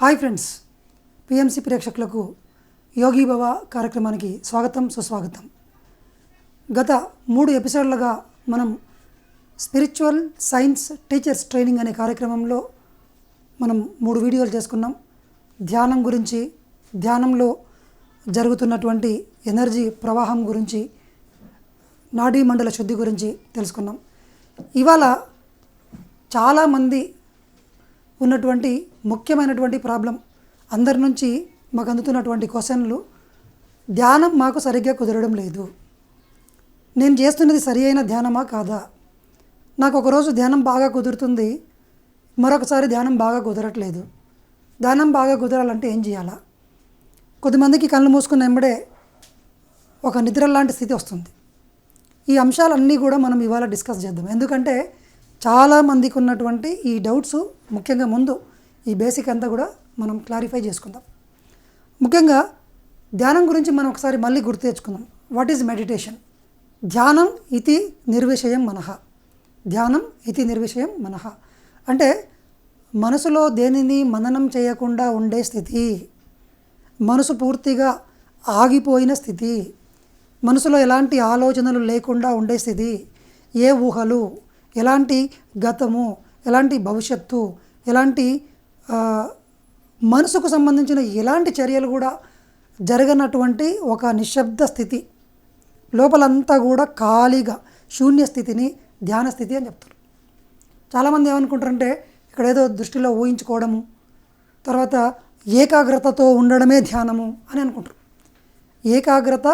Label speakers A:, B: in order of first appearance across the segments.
A: Hi friends, PMC ప్రేక్షకులకు యోగి భవ కార్యక్రమానికి స్వాగతం సుస్వాగతం. గత 3 ఎపిసోడ్లుగా మనం స్పిరిచువల్ సైన్స్ టీచర్స్ ట్రైనింగ్ అనే కార్యక్రమంలో మనం 3 వీడియోలు చేసుకున్నాం. ధ్యానం గురించి, ధ్యానంలో జరుగుతున్నటువంటి ఎనర్జీ ప్రవాహం గురించి, నాడీ మండల శుద్ధి గురించి తెలుసుకున్నాం. ఇవాళ చాలామంది ఉన్నటువంటి ముఖ్యమైనటువంటి ప్రాబ్లం, అందరి నుంచి మాకు అందుతున్నటువంటి క్వశ్చన్లు, ధ్యానం మాకు సరిగ్గా కుదరడం లేదు, నేను చేస్తున్నది సరి అయిన ధ్యానమా కాదా, నాకు ఒకరోజు ధ్యానం బాగా కుదురుతుంది, మరొకసారి ధ్యానం బాగా కుదరట్లేదు, ధ్యానం బాగా కుదరాలంటే ఏం చేయాలా? కొద్దిమందికి కళ్ళు మూసుకున్న వెంబడే ఒక నిద్ర లాంటి స్థితి వస్తుంది. ఈ అంశాలన్నీ కూడా మనం ఇవాళ డిస్కస్ చేద్దాం. ఎందుకంటే చాలామందికి ఉన్నటువంటి ఈ డౌట్స్, ముఖ్యంగా ముందు ఈ బేసిక్ అంతా కూడా మనం క్లారిఫై చేసుకుందాం. ముఖ్యంగా ధ్యానం గురించి మనం ఒకసారి మళ్ళీ గుర్తు తెచ్చుకుందాం. What is meditation? ధ్యానం ఇతి నిర్విషయం మనః. ధ్యానం ఇతి నిర్విషయం మనః అంటే మనసులో దేనిని మననం చేయకుండా ఉండే స్థితి, మనసు పూర్తిగా ఆగిపోయిన స్థితి, మనసులో ఎలాంటి ఆలోచనలు లేకుండా ఉండే స్థితి, ఏ ఊహలు, ఎలాంటి గతము, ఎలాంటి భవిష్యత్తు, ఎలాంటి మనసుకు సంబంధించిన ఎలాంటి చర్యలు కూడా జరగనటువంటి ఒక నిశ్శబ్ద స్థితి, లోపలంతా కూడా ఖాళీగా శూన్య స్థితిని ధ్యాన స్థితి అని చెప్తారు. చాలామంది ఏమనుకుంటారంటే ఇక్కడ ఏదో దృష్టిలో ఊహించుకోవడము, తర్వాత ఏకాగ్రతతో ఉండడమే ధ్యానము అని అనుకుంటారు. ఏకాగ్రత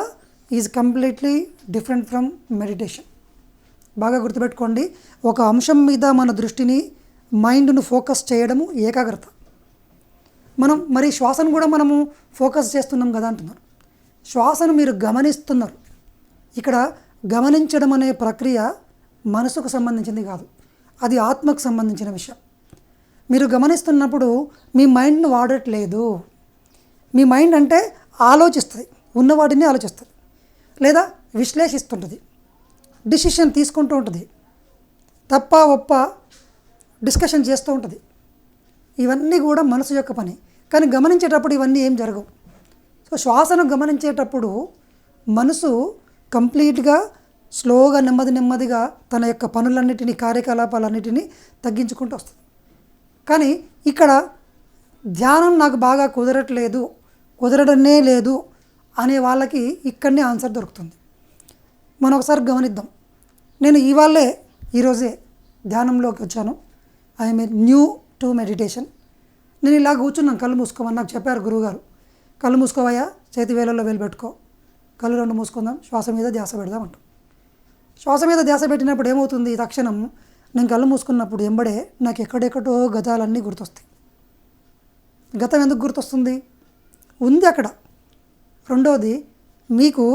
A: is completely different from meditation. బాగా గుర్తుపెట్టుకోండి, ఒక అంశం మీద మన దృష్టిని, మైండ్ను ఫోకస్ చేయడము ఏకాగ్రత. మనం మరి శ్వాసను కూడా మనము ఫోకస్ చేస్తున్నాం కదా అంటున్నారు. శ్వాసను మీరు గమనిస్తున్నారు. ఇక్కడ గమనించడం అనే ప్రక్రియ మనసుకు సంబంధించింది కాదు, అది ఆత్మకు సంబంధించిన విషయం. మీరు గమనిస్తున్నప్పుడు మీ మైండ్ను వాడట్లేదు. మీ మైండ్ అంటే ఆలోచిస్తుంది, ఉన్నవాటిని ఆలోచిస్తుంది, లేదా విశ్లేషిస్తుంటుంది, డిసిషన్ తీసుకుంటూ ఉంటుంది, తప్ప ఒప్ప డిస్కషన్ చేస్తూ ఉంటుంది. ఇవన్నీ కూడా మనసు యొక్క పని. కానీ గమనించేటప్పుడు ఇవన్నీ ఏం జరగవు. సో శ్వాసను గమనించేటప్పుడు మనసు కంప్లీట్గా స్లోగా నెమ్మదిగా తన యొక్క పనులన్నిటినీ, కార్యకలాపాలన్నిటినీ తగ్గించుకుంటూ వస్తుంది. కానీ ఇక్కడ ధ్యానం నాకు బాగా కుదరట్లేదు, కుదరడమే లేదు అనే వాళ్ళకి ఇక్కడనే ఆన్సర్ దొరుకుతుంది. మనం ఒకసారి గమనిద్దాం. నేను ఈరోజే ధ్యానంలోకి వచ్చాను. I'm a new to meditation. నేను ఇలా కూర్చున్నాను, కళ్ళు మూసుకోమని నాకు చెప్పారు గురువుగారు. కళ్ళు మూసుకోవయ్యా, చేతి వేలల్లో వేలు పెట్టుకో, కళ్ళు 2 మూసుకుందాం, శ్వాస మీద ధ్యాస పెడదాం అంటాం. శ్వాస మీద ధ్యాస పెట్టినప్పుడు ఏమవుతుంది, తక్షణం నేను కళ్ళు మూసుకున్నప్పుడు ఎంబడే నాకు ఎక్కడెక్కడో గతాలన్నీ గుర్తొస్తాయి. గతం ఎందుకు గుర్తొస్తుంది? ఉంది అక్కడ. రెండవది, మీకు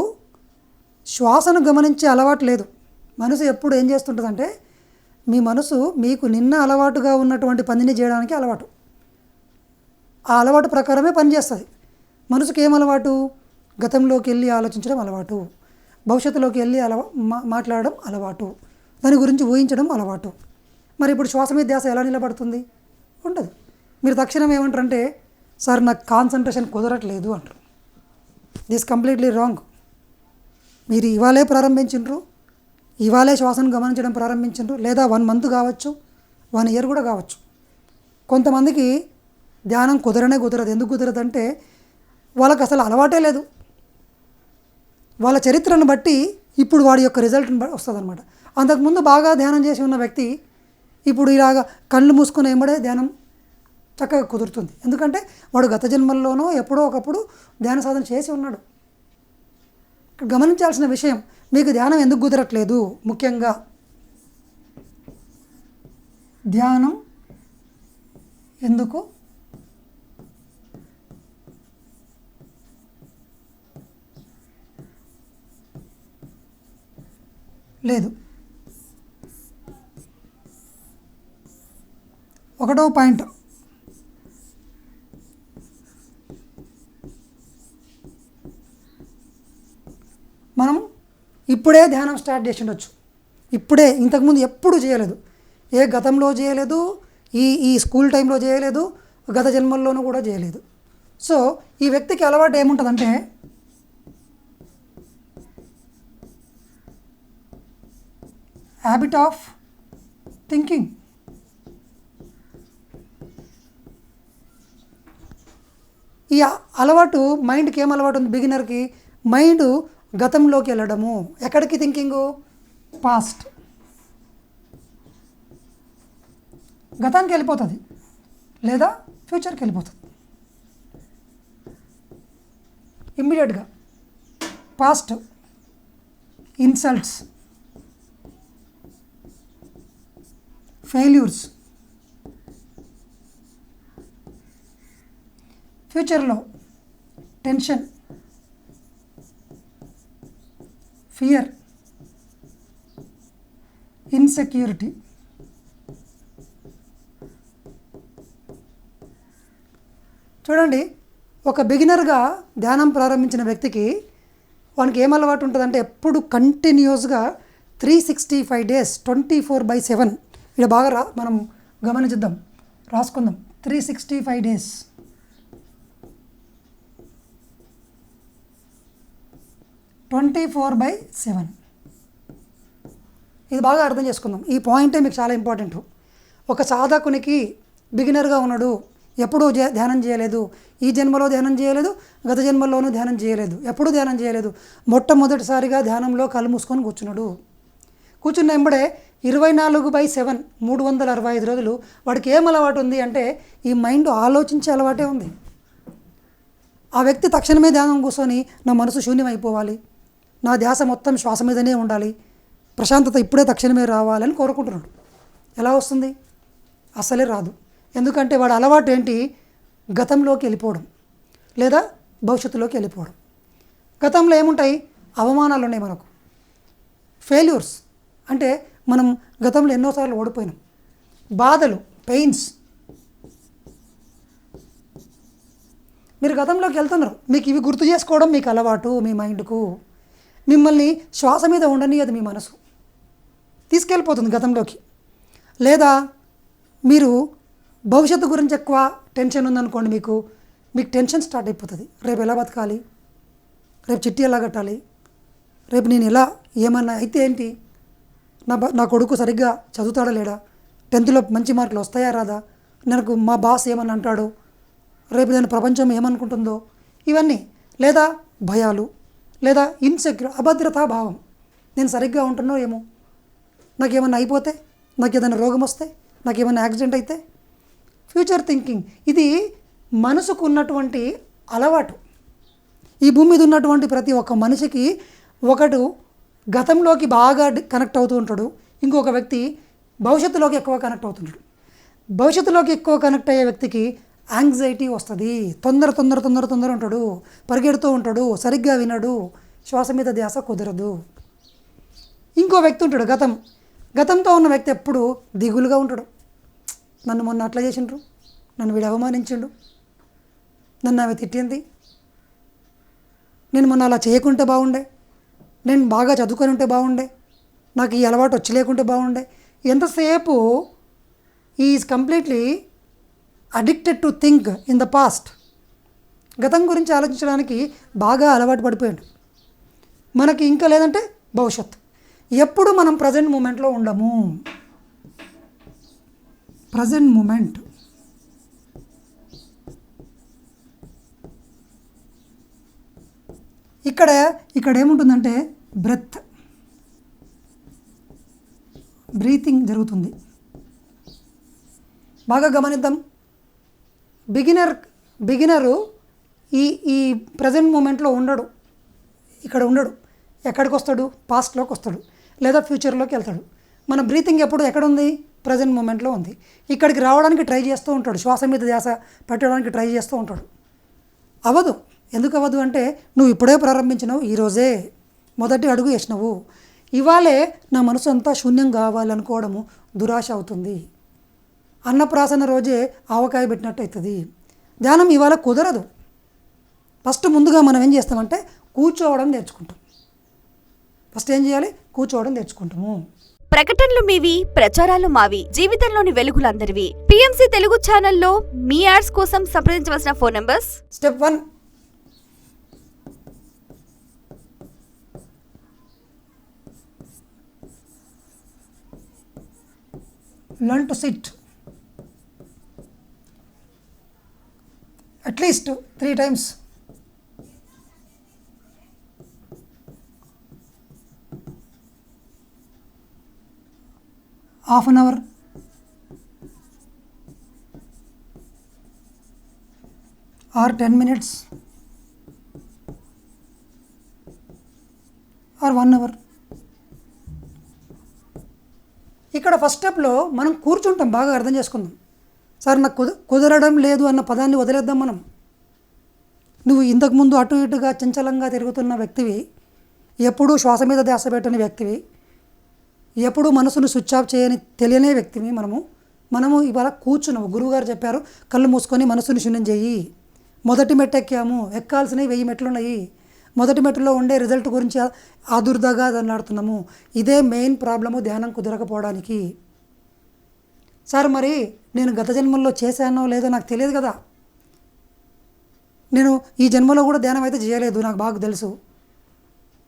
A: శ్వాసను గమనించే అలవాటు లేదు. మనసు ఎప్పుడు ఏం చేస్తుంటుందంటే, మీ మనసు మీకు నిన్న అలవాటుగా ఉన్నటువంటి పనిని చేయడానికి అలవాటు, ఆ అలవాటు ప్రకారమే పనిచేస్తుంది. మనసుకి ఏం అలవాటు? గతంలోకి వెళ్ళి ఆలోచించడం అలవాటు, భవిష్యత్తులోకి వెళ్ళి మాట్లాడడం అలవాటు, దాని గురించి ఊహించడం అలవాటు. మరి ఇప్పుడు శ్వాస మీద ధ్యాస ఎలా నిలబడుతుంది? ఉండదు. మీరు తక్షణం ఏమంటారంటే, సార్ నాకు కాన్సన్ట్రేషన్ కుదరట్లేదు అంటారు. This completely wrong. మీరు ఇవాళే ప్రారంభించిండ్రు, ఇవాళే శ్వాసను గమనించడం ప్రారంభించిండ్రు, లేదా 1 మంత్ కావచ్చు, 1 ఇయర్ కూడా కావచ్చు. కొంతమందికి ధ్యానం కుదరదు. ఎందుకు కుదరదు అంటే వాళ్ళకి అసలు అలవాటే లేదు. వాళ్ళ చరిత్రను బట్టి ఇప్పుడు వాడి యొక్క రిజల్ట్ని వస్తుంది అనమాట. అంతకుముందు బాగా ధ్యానం చేసి ఉన్న వ్యక్తి ఇప్పుడు ఇలాగ కళ్ళు మూసుకుని ఏమడే ధ్యానం చక్కగా కుదురుతుంది. ఎందుకంటే వాడు గత జన్మల్లోనో ఎప్పుడో ఒకప్పుడు ధ్యాన సాధన చేసి ఉన్నాడు. గమనించాల్సిన విషయం, మీకు ధ్యానం ఎందుకు కుదరట్లేదు? ముఖ్యంగా ధ్యానం ఎందుకు లేదు? 1వ పాయింట్, మనం ఇప్పుడే ధ్యానం స్టార్ట్ చేసి ఉండొచ్చు. ఇప్పుడే, ఇంతకుముందు ఎప్పుడు చేయలేదు, ఏ గతంలో చేయలేదు, ఈ స్కూల్ టైంలో చేయలేదు, గత జన్మల్లోనూ కూడా చేయలేదు. సో ఈ వ్యక్తికి అలవాటు ఏముంటుందంటే హ్యాబిట్ ఆఫ్ థింకింగ్. ఈ అలవాటు మైండ్కి ఏం అలవాటు ఉంది? బిగినర్కి మైండ్ గతంలోకి వెళ్ళడము. ఎక్కడికి? థింకింగు పాస్ట్, గతానికి వెళ్ళిపోతుంది లేదా ఫ్యూచర్కి వెళ్ళిపోతుంది. ఇమ్మీడియట్గా పాస్ట్ ఇన్సల్ట్స్, ఫెయిల్యూర్స్, ఫ్యూచర్లో టెన్షన్, ఫియర్, ఇన్సెక్యూరిటీ. చూడండి, ఒక బిగినర్గా ధ్యానం ప్రారంభించిన వ్యక్తికి వానికి ఏం అలవాటు ఉంటుందంటే ఎప్పుడు కంటిన్యూస్గా 365 days 24/7. ఇక్కడ బాగా మనం గమనించుద్దాం, రాసుకుందాం. 365 days 24/7. ఇది బాగా అర్థం చేసుకుందాం. ఈ పాయింటే మీకు చాలా ఇంపార్టెంట్. ఒక సాధకునికి బిగినర్గా ఉన్నాడు, ఎప్పుడూ ధ్యానం చేయలేదు, ఈ జన్మలో ధ్యానం చేయలేదు, గత జన్మలోనూ ధ్యానం చేయలేదు, ఎప్పుడూ ధ్యానం చేయలేదు, మొట్టమొదటిసారిగా ధ్యానంలో కళ్ళు మూసుకొని కూర్చున్నాడు. కూర్చున్న వెంబడే 24/7 365 రోజులు వాడికి ఏం అలవాటు ఉంది అంటే ఈ మైండ్ ఆలోచించే అలవాటే ఉంది. ఆ వ్యక్తి తక్షణమే ధ్యానం కూర్చొని నా మనసు శూన్యం అయిపోవాలి, నా ధ్యాస మొత్తం శ్వాస మీదనే ఉండాలి, ప్రశాంతత ఇప్పుడే తక్షణమే రావాలని కోరుకుంటున్నాడు. ఎలా వస్తుంది? అసలే రాదు. ఎందుకంటే వాడు అలవాటు ఏంటి? గతంలోకి వెళ్ళిపోవడం లేదా భవిష్యత్తులోకి వెళ్ళిపోవడం. గతంలో ఏముంటాయి? అవమానాలు ఉన్నాయి మనకు, ఫెయిల్యూర్స్ అంటే మనం గతంలో ఎన్నోసార్లు ఓడిపోయినాం, బాధలు, పెయిన్స్. మీరు గతంలోకి వెళ్తున్నారు, మీకు ఇవి గుర్తు చేసుకోవడం మీకు అలవాటు. మీ మైండ్కు మిమ్మల్ని శ్వాస మీద ఉండనియదు, మీ మనసు తీసుకెళ్ళిపోతుంది గతంలోకి. లేదా మీరు భవిష్యత్తు గురించి ఎక్కువ టెన్షన్ ఉందనుకోండి, మీకు టెన్షన్ స్టార్ట్ అయిపోతుంది. రేపు ఎలా బతకాలి, రేపు చిట్టి ఎలా కట్టాలి, రేపు నేను ఎలా ఏమన్నా అయితే ఏంటి, నా కొడుకు సరిగ్గా చదువుతాడా లేడా, 10th మంచి మార్కులు వస్తాయా రాదా, నాకు మా బాస్ ఏమని అంటాడు, రేపు నేను ప్రపంచం ఏమనుకుంటుందో, ఇవన్నీ. లేదా భయాలు, లేదా ఇన్సెక్యూర్, అభద్రతా భావం. నేను సరిగ్గా ఉంటున్నో ఏమో, నాకేమన్నా అయిపోతే, నాకు ఏదైనా రోగం వస్తే, నాకేమన్నా యాక్సిడెంట్ అయితే, ఫ్యూచర్ థింకింగ్. ఇది మనసుకు ఉన్నటువంటి అలవాటు. ఈ భూమి మీద ఉన్నటువంటి ప్రతి ఒక్క మనిషికి ఒకడు గతంలోకి బాగా కనెక్ట్ అవుతూ ఉంటాడు, ఇంకొక వ్యక్తి భవిష్యత్తులోకి ఎక్కువ కనెక్ట్ అవుతుంటాడు. భవిష్యత్తులోకి ఎక్కువ కనెక్ట్ అయ్యే వ్యక్తికి యాంగ్జైటీ వస్తుంది, తొందర ఉంటాడు, పరిగెడుతూ ఉంటాడు, సరిగ్గా వినడు, శ్వాస మీద ధ్యాస కుదరదు. ఇంకో వ్యక్తి ఉంటాడు గతంతో ఉన్న వ్యక్తి ఎప్పుడు దిగులుగా ఉంటాడు. నన్ను మొన్న అట్లా చేసిండ్రు, నన్ను వీడు అవమానించిండు, నన్ను ఆమె తిట్టింది, నేను మొన్న అలా చేయకుంటే బాగుండే, నేను బాగా చదువుకొని ఉంటే బాగుండే, నాకు ఈ అలవాటు వచ్చి లేకుంటే బాగుండే. ఎంతసేపు is completely addicted to think in the past. గతం గురించి ఆలోచించడానికి బాగా అలవాటు పడిపోయాడు. మనకి ఇంకా లేదంటే భవిష్యత్తు. ఎప్పుడు మనం ప్రజెంట్ మూమెంట్లో ఉండము. ప్రజెంట్ మూమెంట్ ఇక్కడ ఏముంటుందంటే బ్రీతింగ్ జరుగుతుంది. బాగా గమనిద్దాం. బిగినరు ఈ ప్రజెంట్ మూమెంట్లో ఉండడు, ఇక్కడ ఉండడు. ఎక్కడికి వస్తాడు? పాస్ట్లోకి వస్తాడు లేదా ఫ్యూచర్లోకి వెళ్తాడు. మన బ్రీతింగ్ ఎప్పుడు ఎక్కడుంది? ప్రజెంట్ మూమెంట్లో ఉంది. ఇక్కడికి రావడానికి ట్రై చేస్తూ ఉంటాడు, శ్వాస మీద ధ్యాస పెట్టడానికి ట్రై చేస్తూ ఉంటాడు. అవ్వదు. ఎందుకు అవ్వదు అంటే నువ్వు ఇప్పుడే ప్రారంభించినావు, ఈరోజే మొదటి అడుగు వేసినావు. ఇవాళే నా మనసు అంతా శూన్యం కావాలనుకోవడము దురాశ అవుతుంది. అన్నప్రాసన రోజే ఆవకాయ పెట్టినట్టు అవుతుంది. ధ్యానం ఇవాళ కుదరదు. ఫస్ట్ ముందుగా మనం ఏం చేస్తామంటే కూర్చోవడం నేర్చుకుంటాం. ఫస్ట్ ఏం చేయాలి? కూర్చోవడం నేర్చుకుంటాము.
B: ప్రకటనలు మీవి, ప్రచారాలు మావి. జీవితంలోని వెలుగులందరివి. PMC తెలుగు ఛానల్లో మీ యాడ్స్ కోసం సంప్రదించవలసిన phone numbers.
A: Step 1, learn to sit at least 3 times. Half an hour, or 10 minutes, or 1 hour. ఇక్కడ ఫస్ట్ స్టెప్లో మనం కూర్చుంటాం. బాగా అర్థం చేసుకుందాం. సార్ నాకు కుదరడం లేదు అన్న పదాన్ని వదిలేద్దాం మనం. నువ్వు ఇంతకుముందు అటు ఇటుగా చంచలంగా తిరుగుతున్న వ్యక్తివి, ఎప్పుడూ శ్వాస మీద ధ్యాస పెట్టని వ్యక్తివి, ఎప్పుడూ మనసును స్విచ్ ఆఫ్ చేయని తెలియనే వ్యక్తివి మనము ఇవాళ కూర్చున్నాము. గురువుగారు చెప్పారు, కళ్ళు మూసుకొని మనసుని శూన్యం చేయి. మొదటి మెట్టు ఎక్కాము, ఎక్కాల్సినవి 1000 మెట్లు ఉన్నాయి. మొదటి మెట్టులో ఉండే రిజల్ట్ గురించి ఆదుర్దాగా దన్నాడుతున్నాము. ఇదే మెయిన్ ప్రాబ్లము ధ్యానం కుదరకపోవడానికి. సార్ మరి నేను గత జన్మల్లో చేశానో లేదో నాకు తెలియదు కదా, నేను ఈ జన్మలో కూడా ధ్యానం అయితే చేయలేదు, నాకు బాగా తెలుసు,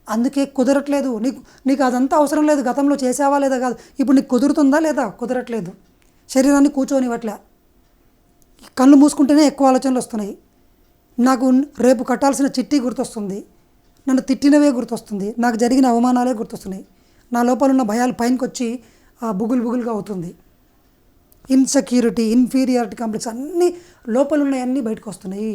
A: అందుకే కుదరట్లేదు. నీకు అదంతా అవసరం లేదు. గతంలో చేసావా లేదా కాదు, ఇప్పుడు నీకు కుదురుతుందా లేదా? కుదరట్లేదు. శరీరాన్ని కూర్చోనివ్వట్లే. కళ్ళు మూసుకుంటేనే ఎక్కువ ఆలోచనలు వస్తున్నాయి. నాకు రేపు కట్టాల్సిన చిట్టి గుర్తొస్తుంది, నన్ను తిట్టినవే గుర్తొస్తుంది, నాకు జరిగిన అవమానాలే గుర్తొస్తున్నాయి. నా లోపల ఉన్న భయాలు పైనకి వచ్చి బుగులుగా అవుతుంది. ఇన్సెక్యూరిటీ, ఇన్ఫీరియారిటీ కాంప్లెక్స్ అన్నీ లోపల ఉన్నాయన్నీ బయటకు వస్తున్నాయి.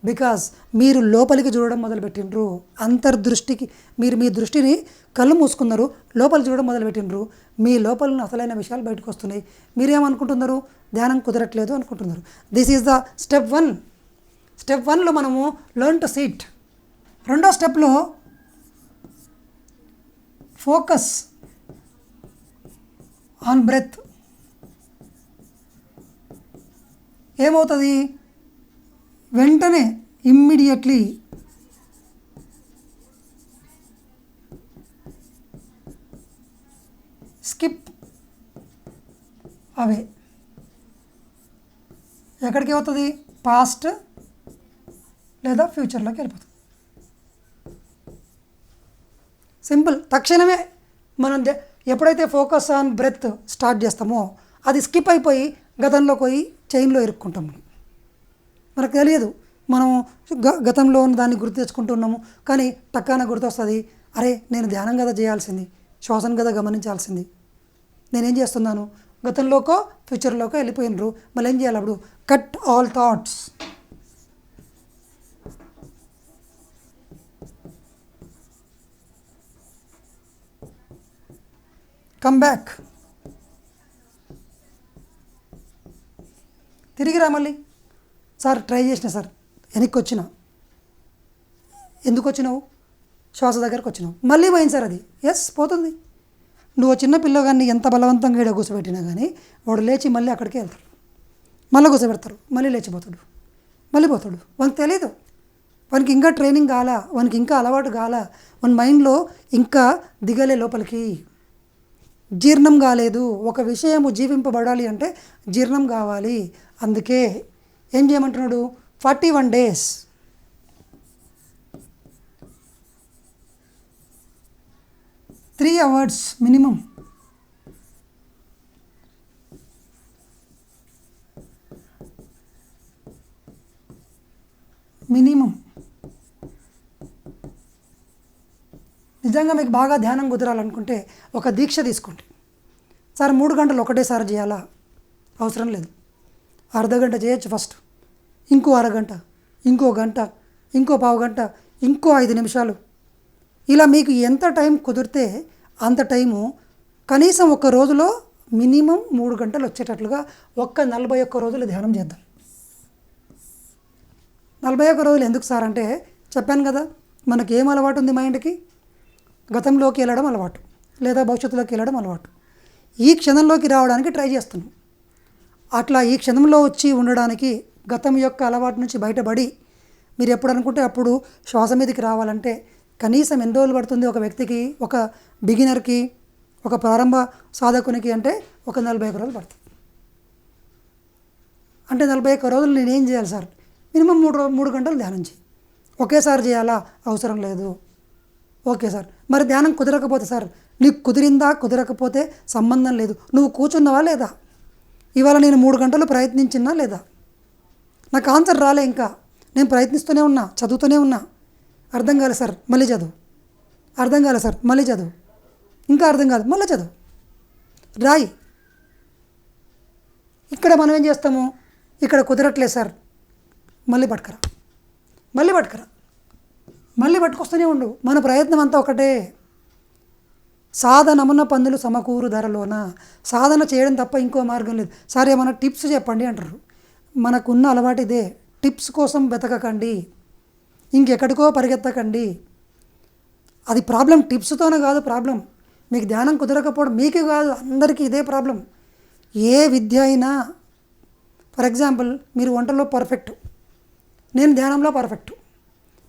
A: బికాజ్ మీరు లోపలికి చూడడం మొదలుపెట్టిండ్రు. అంతర్దృష్టికి మీరు మీ దృష్టిని కళ్ళు మూసుకున్నారు, లోపల చూడడం మొదలుపెట్టిండ్రు. మీ లోపల ఉన్న అసలైన విషయాలు బయటకు వస్తున్నాయి. మీరేమనుకుంటున్నారు? ధ్యానం కుదరట్లేదు అనుకుంటున్నారు. This is the step 1. Step 1లో మనము లెర్న్ టు సిట్. రెండో స్టెప్లో ఫోకస్ ఆన్ బ్రెత్. ఏమవుతుంది? వెంటనే ఇమ్మీడియట్లీ స్కిప్ అవే. ఎక్కడికి అవుతుంది? పాస్ట్ లేదా ఫ్యూచర్లోకి వెళ్ళిపోతుంది. సింపుల్. తక్షణమే మనం ఎప్పుడైతే ఫోకస్ ఆన్ బ్రెత్ స్టార్ట్ చేస్తామో అది స్కిప్ అయిపోయి గతంలోకి పోయి చైన్లో ఇరుక్కుంటాం. మనకు తెలియదు, మనం గతంలో దాన్ని గుర్తు తెచ్చుకుంటున్నాము. కానీ టక్కాన గుర్తొస్తుంది, అరే నేను ధ్యానం కదా చేయాల్సింది, శ్వాసను కదా గమనించాల్సింది, నేనేం చేస్తున్నాను? గతంలోకో ఫ్యూచర్లోకో వెళ్ళిపోయినరు. మళ్ళీ ఏం చేయాలి? అప్పుడు cut all thoughts. Come back. తిరిగి రా మళ్ళీ. సార్ ట్రై చేసిన సార్, వెనక్కి వచ్చిన. ఎందుకు వచ్చినావు? శ్వాస దగ్గరకు వచ్చినావు. మళ్ళీ పోయింది సార్ అది. ఎస్, పోతుంది. నువ్వు చిన్న పిల్లగాన్ని ఎంత బలవంతంగా ఈడ కూర్చోబెట్టినా కానీ వాడు లేచి మళ్ళీ అక్కడికే వెళ్తాడు. మళ్ళీ కూర్చోబెడతారు, మళ్ళీ లేచిపోతాడు, మళ్ళీ పోతాడు. వానికి తెలీదు, వానికి ఇంకా ట్రైనింగ్ కావాలా, వానికి ఇంకా అలవాటు కావాలా, మన మైండ్లో ఇంకా దిగలే లోపలికి, జీర్ణం కాలేదు. ఒక విషయము జీవింపబడాలి అంటే జీర్ణం కావాలి. అందుకే ఏం చేయమంటున్నాడు? 41 days. Three hours minimum. నిజంగా మీకు బాగా ధ్యానం కుదరాలనుకుంటే ఒక దీక్ష తీసుకోండి. సార్ 3 గంటలు ఒకటేసారి చేయాలా? అవసరం లేదు. అర్ధగంట చేయొచ్చు ఫస్ట్, ఇంకో అరగంట, ఇంకో గంట, ఇంకో పావు గంట, ఇంకో 5 నిమిషాలు. ఇలా మీకు ఎంత టైం కుదిరితే అంత టైము, కనీసం ఒక రోజులో మినిమం 3 గంటలు వచ్చేటట్లుగా 41 రోజులు ధ్యానం చేద్దాం. 41 రోజులు ఎందుకు సార్ అంటే, చెప్పాను కదా, మనకి ఏం అలవాటు ఉంది? మైండ్కి గతంలోకి వెళ్ళడం అలవాటు, లేదా భవిష్యత్తులోకి వెళ్ళడం అలవాటు. ఈ క్షణంలోకి రావడానికి ట్రై చేస్తున్నాం. అట్లా ఈ క్షణంలో వచ్చి ఉండడానికి, గతం యొక్క అలవాటు నుంచి బయటపడి మీరు ఎప్పుడు అనుకుంటే అప్పుడు శ్వాస మీదకి రావాలంటే కనీసం ఎన్ని రోజులు పడుతుంది ఒక వ్యక్తికి, ఒక బిగినర్కి? ఒక ప్రారంభ సాధకునికి అంటే ఒక 41 రోజులు పడుతుంది. అంటే 41 రోజులు నేనేం చేయాలి సార్? మినిమం 3 గంటలు ధ్యానం చేయి. ఒకేసారి చేయాలా? అవసరం లేదు. ఓకే సార్, మరి ధ్యానం కుదరకపోతే సార్, నీకు కుదిరిందా కుదరకపోతే సంబంధం లేదు. నువ్వు కూర్చున్నావా లేదా? ఇవాళ నేను 3 గంటలు ప్రయత్నించినా లేదా? నాకు ఆన్సర్ రాలే, ఇంకా నేను ప్రయత్నిస్తూనే ఉన్నా, చదువుతూనే ఉన్నా. అర్థం కాలే సార్, మళ్ళీ చదువు. అర్థం కాలే సార్, మళ్ళీ చదువు. ఇంకా అర్థం కాదు, మళ్ళీ చదువు, రాయి. ఇక్కడ మనం ఏం చేస్తాము? ఇక్కడ కుదరట్లేదు సార్, మళ్ళీ పట్టుకరా, మళ్ళీ పట్టుకొస్తూనే ఉండు. మన ప్రయత్నం అంతా ఒకటే. సాధనమున పందులు సమకూరు ధరలోన. సాధన చేయడం తప్ప ఇంకో మార్గం లేదు. సార్ ఏమైనా టిప్స్ చెప్పండి అంటారు. మనకున్న అలవాటు ఇదే. టిప్స్ కోసం వెతకకండి, ఇంకెక్కడికో పరిగెత్తకండి. అది ప్రాబ్లం టిప్స్తోనే కాదు ప్రాబ్లం. మీకు ధ్యానం కుదరకపోవడం మీకు కాదు, అందరికీ ఇదే ప్రాబ్లం. ఏ విద్య అయినా, ఫర్ ఎగ్జాంపుల్ మీరు వంటలో పర్ఫెక్ట్, నేను ధ్యానంలో పర్ఫెక్ట్.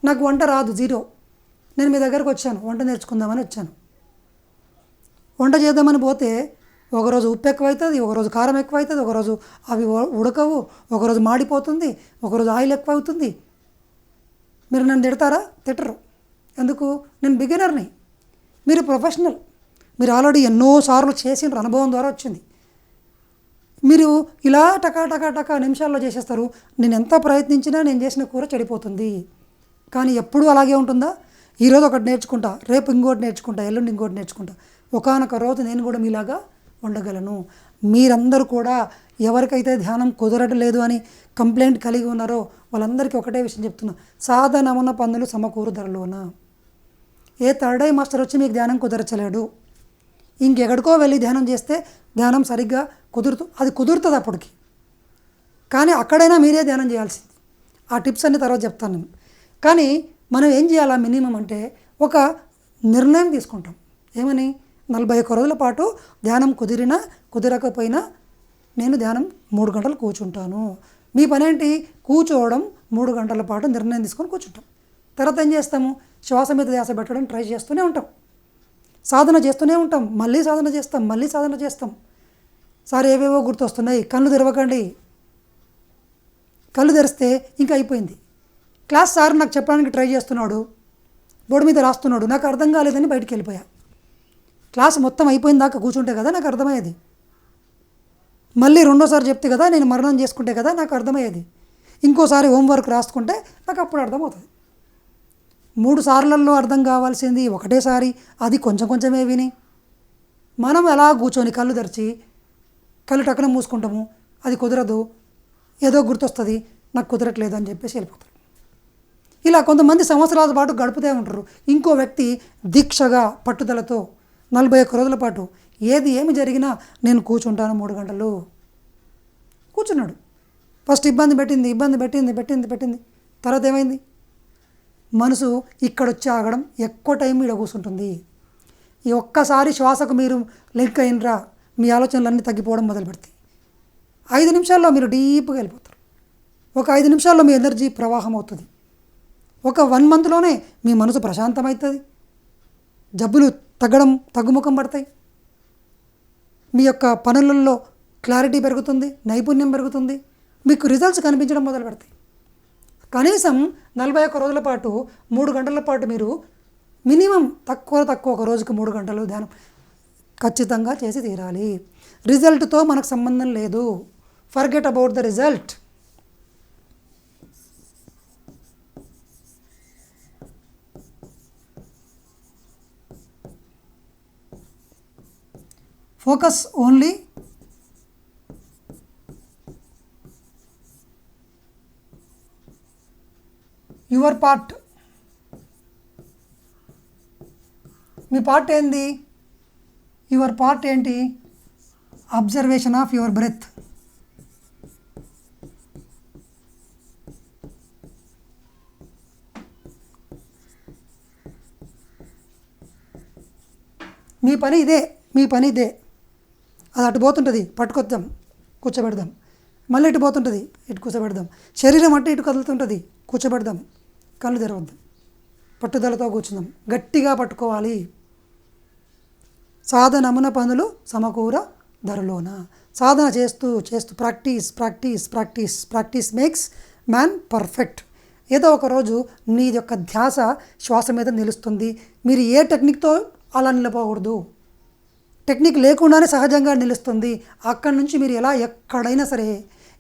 A: నాకు వంట రాదు, 0. నేను మీ దగ్గరకు వచ్చాను, వంట నేర్చుకుందామని వచ్చాను. వంట చేద్దామని పోతే ఒకరోజు ఉప్పు ఎక్కువవుతుంది, ఒకరోజు కారం ఎక్కువవుతుంది, ఒకరోజు అవి ఉడకవు, ఒకరోజు మాడిపోతుంది, ఒకరోజు ఆయిల్ ఎక్కువ అవుతుంది. మీరు నన్ను తిడతారా? తిట్టరు. ఎందుకు? నేను బిగినర్ని, మీరు ప్రొఫెషనల్. మీరు ఆల్రెడీ ఎన్నోసార్లు చేసిన అనుభవం ద్వారా వచ్చింది. మీరు ఇలా టకా నిమిషాల్లో చేసేస్తారు. నేను ఎంత ప్రయత్నించినా నేను చేసిన కూర చెడిపోతుంది. కానీ ఎప్పుడూ అలాగే ఉంటుందా? ఈరోజు ఒకటి నేర్చుకుంటా, రేపు ఇంకోటి నేర్చుకుంటా, ఎల్లుండి ఇంకోటి నేర్చుకుంటా. ఒకానొక రోజు నేను కూడా మీలాగా ఉండగలను. మీరందరూ కూడా ఎవరికైతే ధ్యానం కుదరట్లేదు అని కంప్లైంట్ కలిగి ఉన్నారో వాళ్ళందరికీ ఒకటే విషయం చెప్తున్నా. సాధనమున పందులు సమకూరు ధరలోన. ఏ థర్డ్ ఐ మాస్టర్ వచ్చి మీకు ధ్యానం కుదరచలేడు. ఇంకెక్కడికో వెళ్ళి ధ్యానం చేస్తే ధ్యానం సరిగ్గా అది కుదురుతుంది అప్పటికి. కానీ అక్కడైనా మీరే ధ్యానం చేయాల్సింది. ఆ టిప్స్ అన్ని తర్వాత చెప్తాను నేను. కానీ మనం ఏం చేయాలా? మినిమం అంటే ఒక నిర్ణయం తీసుకుంటాం. ఏమని? 41 రోజుల పాటు ధ్యానం కుదిరినా కుదరకపోయినా నేను ధ్యానం 3 గంటలు కూర్చుంటాను. మీ పని ఏంటి? కూర్చోవడం, 3 గంటల పాటు నిర్ణయం తీసుకొని కూర్చుంటాం. తర్వాత ఏం చేస్తాము? శ్వాస మీద ధ్యాస పెట్టడం ట్రై చేస్తూనే ఉంటాం, సాధన చేస్తూనే ఉంటాం, మళ్ళీ సాధన చేస్తాం. సార్ ఏవేవో గుర్తొస్తున్నాయి, కళ్ళు తెరవకండి. కళ్ళు తెరిస్తే ఇంకా అయిపోయింది. క్లాస్ సార్ నాకు చెప్పడానికి ట్రై చేస్తున్నాడు, బోర్డు మీద రాస్తున్నాడు, నాకు అర్థం కాలేదని బయటికి వెళ్ళిపోయా. క్లాస్ మొత్తం అయిపోయిన దాకా కూర్చుంటే కదా నాకు అర్థమయ్యేది. మళ్ళీ రెండోసారి చెప్తే కదా నేను మరణం చేసుకుంటే కదా నాకు అర్థమయ్యేది. ఇంకోసారి హోంవర్క్ రాసుకుంటే నాకు అప్పుడు అర్థమవుతుంది. 3 సార్లలో అర్థం కావాల్సింది ఒకటేసారి, అది కొంచెమే విని మనం ఎలా కూర్చొని కళ్ళు తెరిచి కళ్ళు టక్కున మూసుకుంటాము. అది కుదరదు, ఏదో గుర్తొస్తుంది, నాకు కుదరట్లేదు అని చెప్పేసి వెళ్ళిపోతారు. ఇలా కొంతమంది సంవత్సరాల పాటు గడుపుతూ ఉంటారు. ఇంకో వ్యక్తి దీక్షగా పట్టుదలతో 41 రోజుల పాటు ఏమి జరిగినా నేను కూర్చుంటాను 3 గంటలు కూర్చున్నాడు. ఫస్ట్ ఇబ్బంది పెట్టింది. తర్వాత ఏమైంది? మనసు ఇక్కడొచ్చి ఆగడం, ఎక్కువ టైం ఇక్కడ కూర్చుంటుంది. ఈ ఒక్కసారి శ్వాసకు మీరు లింక్ అయినరా, మీ ఆలోచనలన్నీ తగ్గిపోవడం మొదలు పెడతాయి. 5 నిమిషాల్లో మీరు డీప్గా వెళ్ళిపోతారు. ఒక 5 నిమిషాల్లో మీ ఎనర్జీ ప్రవాహం అవుతుంది. ఒక 1 మంత్లోనే మీ మనసు ప్రశాంతమవుతుంది. జబ్బులు తగ్గుముఖం పడతాయి. మీ యొక్క పనులలో క్లారిటీ పెరుగుతుంది, నైపుణ్యం పెరుగుతుంది, మీకు రిజల్ట్స్ కనిపించడం మొదలు పెడతాయి. కనీసం 41 రోజుల పాటు 3 గంటల పాటు మీరు మినిమం తక్కువ ఒక రోజుకు 3 గంటలు ధ్యానం ఖచ్చితంగా చేసి తీరాలి. రిజల్ట్తో మనకు సంబంధం లేదు. Forget about the result. Focus only your part. మీ పార్ట్ ఏంది? యువర్ పార్ట్ ఏంటి? Observation of your breath. మీ పని ఇదే. అది అటు పోతుంటుంది, పట్టుకొద్దాం, కూర్చోబెడదాం. మళ్ళీ ఇటు పోతుంటుంది, ఇటు కూర్చోబెడదాం. శరీరం అంటే ఇటు కదులుతుంటుంది, కూర్చోబెడదాం. కళ్ళు తెరవద్దాం, పట్టుదలతో కూర్చుందాం. గట్టిగా పట్టుకోవాలి. సాధనమున పనులు సమకూర ధరలోన. సాధన చేస్తూ చేస్తూ ప్రాక్టీస్ మేక్స్ మ్యాన్ పర్ఫెక్ట్. ఏదో ఒక రోజు మీ యొక్క ధ్యాస శ్వాస మీద నిలుస్తుంది. మీరు ఏ టెక్నిక్తో అలా నిలబడకూడదు, టెక్నిక్ లేకుండానే సహజంగా నిలుస్తుంది. అక్కడి నుంచి మీరు ఎలా ఎక్కడైనా సరే,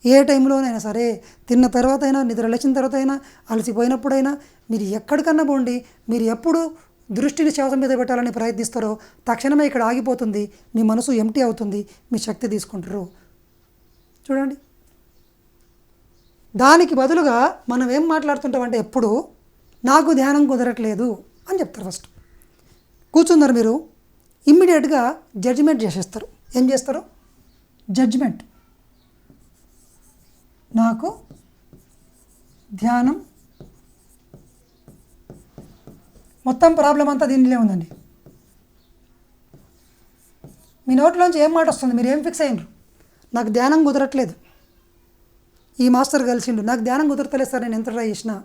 A: ఏ టైంలోనైనా సరే, తిన్న తర్వాత అయినా, నిద్ర లేచిన తర్వాత అయినా, అలసిపోయినప్పుడైనా, మీరు ఎక్కడికన్నా పోండి, మీరు ఎప్పుడు దృష్టిని శ్వాస మీద పెట్టాలని ప్రయత్నిస్తారో తక్షణమే ఇక్కడ ఆగిపోతుంది. మీ మనసు ఎంటీ అవుతుంది, మీ శక్తి తీసుకుంటారు. చూడండి, దానికి బదులుగా మనం ఏం మాట్లాడుతుంటామంటే ఎప్పుడు నాకు ధ్యానం కుదరట్లేదు అని చెప్తారు. ఫస్ట్ కూర్చున్నారు మీరు, ఇమ్మీడియట్గా జడ్జిమెంట్ చేసేస్తారు. ఏం చేస్తారు? జడ్జిమెంట్. నాకు ధ్యానం, మొత్తం ప్రాబ్లం అంతా దీనిలో ఉందండి. మీ నోట్లోంచి ఏం మాట వస్తుంది? మీరు ఏం ఫిక్స్ అయినరు? నాకు ధ్యానం కుదరట్లేదు. ఈ మాస్టర్ కలిసిండు, నాకు ధ్యానం కుదరతలేదు సార్, నేను ఎంత ట్రై చేసినా.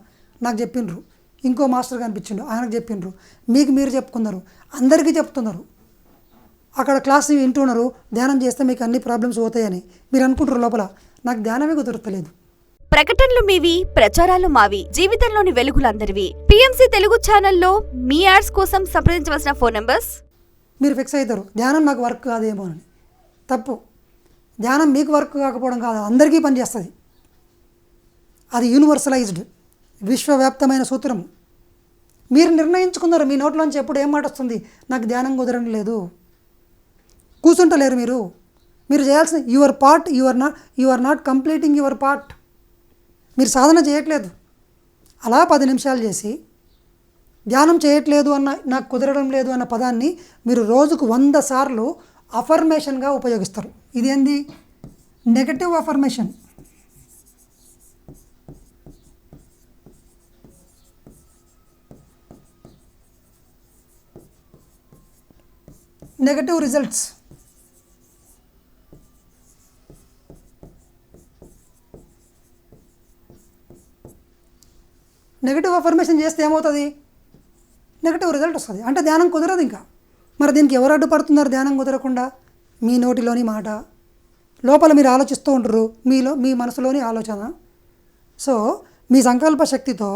A: నాకు చెప్పిండ్రు. ఇంకో మాస్టర్ కనిపించిండు, ఆయనకు చెప్పిండ్రు. మీకు మీరు చెప్పుకున్నారు, అందరికీ చెప్తున్నారు. అక్కడ క్లాస్ వింటున్నారు, ధ్యానం చేస్తే మీకు అన్ని ప్రాబ్లమ్స్ పోతాయని. మీరు అనుకుంటారు లోపల, నాకు ధ్యానమే కుదరతలేదు.
B: ప్రకటనలు మీవి, ప్రచారాలు మావి. జీవితంలోని వెలుగులందరివి. పిఎంసి తెలుగు ఛానల్లో మీ యాడ్స్ కోసం సంప్రదించవలసిన ఫోన్ నంబర్స్.
A: మీరు ఫిక్స్ అవుతారు, ధ్యానం నాకు వర్క్ కాదేమో అని. తప్పు. ధ్యానం మీకు వర్క్ కాకపోవడం కాదు, అందరికీ పనిచేస్తుంది. అది యూనివర్సలైజ్డ్, విశ్వవ్యాప్తమైన సూత్రం. మీరు నిర్ణయించుకున్నారు. మీ నోట్లోంచి ఎప్పుడు ఏం మాట వస్తుంది? నాకు ధ్యానం కుదరడం లేదు. కూర్చుంటలేరు మీరు. మీరు చేయాల్సిన your part, you are not completing your part. మీరు సాధన చేయట్లేదు. అలా 10 నిమిషాలు చేసి ధ్యానం చేయట్లేదు అన్న, నాకు కుదరడం లేదు అన్న పదాన్ని మీరు రోజుకు 100 సార్లు అఫర్మేషన్గా ఉపయోగిస్తారు. ఇదేంది? Negative affirmation. Negative results. Negative affirmation చేస్తే ఏమవుతుంది? నెగటివ్ రిజల్ట్ వస్తుంది. అంటే ధ్యానం కుదరదు ఇంకా. మరి దీనికి ఎవరు అడ్డుపడుతున్నారు ధ్యానం కుదరకుండా? మీ నోటిలోని మాట, లోపల మీరు ఆలోచిస్తూ ఉంటారు, మీ మనసులోని ఆలోచన. సో మీ సంకల్ప శక్తితో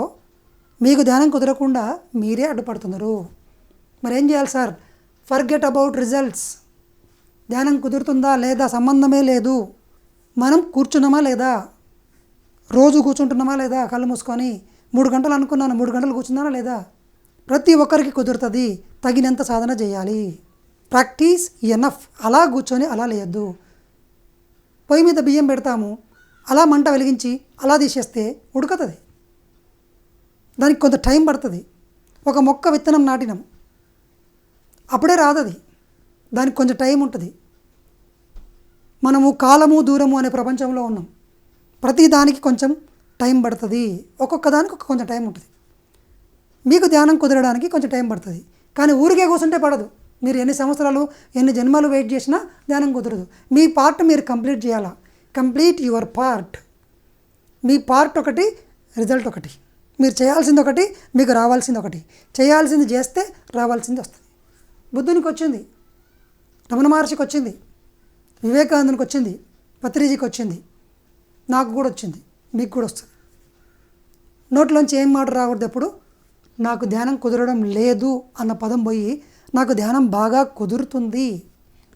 A: మీకు ధ్యానం కుదరకుండా మీరే అడ్డుపడుతున్నారు. మరి ఏం చేయాలి సార్? Forget about results. ధ్యానం కుదురుతుందా లేదా సంబంధమే లేదు. మనం కూర్చున్నామా లేదా, రోజు కూర్చుంటున్నామా లేదా, కళ్ళు మూసుకొని 3 గంటలు అనుకున్నాను, 3 గంటలు కూర్చున్నానా లేదా? ప్రతి ఒక్కరికి కుదురుతుంది. తగినంత సాధన చేయాలి. Practice enough. అలా కూర్చొని అలా లేయద్దు. పొయ్యి మీద బియ్యం పెడతాము, అలా మంట వెలిగించి అలా తీసేస్తే ఉడుకుతుంది. దానికి కొంత టైం పడుతుంది. ఒక మొక్క విత్తనం నాటినాం, అప్పుడే రాదది. దానికి కొంచెం టైం ఉంటుంది. మనము కాలము దూరము అనే ప్రపంచంలో ఉన్నాం. ప్రతి దానికి కొంచెం టైం పడుతుంది. ఒక్కొక్క దానికి కొంచెం టైం ఉంటుంది. మీకు ధ్యానం కుదరడానికి కొంచెం టైం పడుతుంది. కానీ ఊరికే కూర్చుంటే పడదు. మీరు ఎన్ని సంవత్సరాలు, ఎన్ని జన్మలు వెయిట్ చేసినా ధ్యానం కుదరదు. మీ పార్ట్ మీరు కంప్లీట్ చేయాలా. Complete your part. మీ పార్ట్ ఒకటి, రిజల్ట్ ఒకటి. మీరు చేయాల్సింది ఒకటి, మీకు రావాల్సింది ఒకటి. చేయాల్సింది చేస్తే రావాల్సింది వస్తుంది. బుద్ధునికి వచ్చింది, రమణ మహర్షికి వచ్చింది, వివేకానందునికి వచ్చింది, పత్రిజీకి వచ్చింది, నాకు కూడా వచ్చింది, మీకు కూడా వస్తుంది. నోట్లోంచి ఏం మాట రాకూడదు ఎప్పుడు? నాకు ధ్యానం కుదరడం లేదు అన్న పదం పోయి నాకు ధ్యానం బాగా కుదురుతుంది.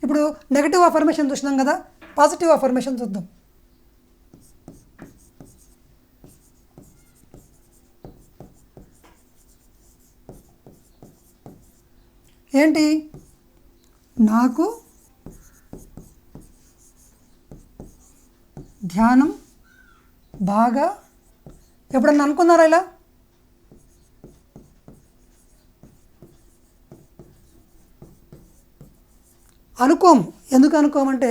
A: ఇప్పుడు నెగటివ్ అఫర్మేషన్ చూసినాం కదా, పాజిటివ్ అఫర్మేషన్ చూద్దాం. ఏంటి? నాకు ధ్యానం బాగా, ఎప్పుడన్నా అనుకున్నారా ఇలా? అనుకోము. ఎందుకు అనుకోమంటే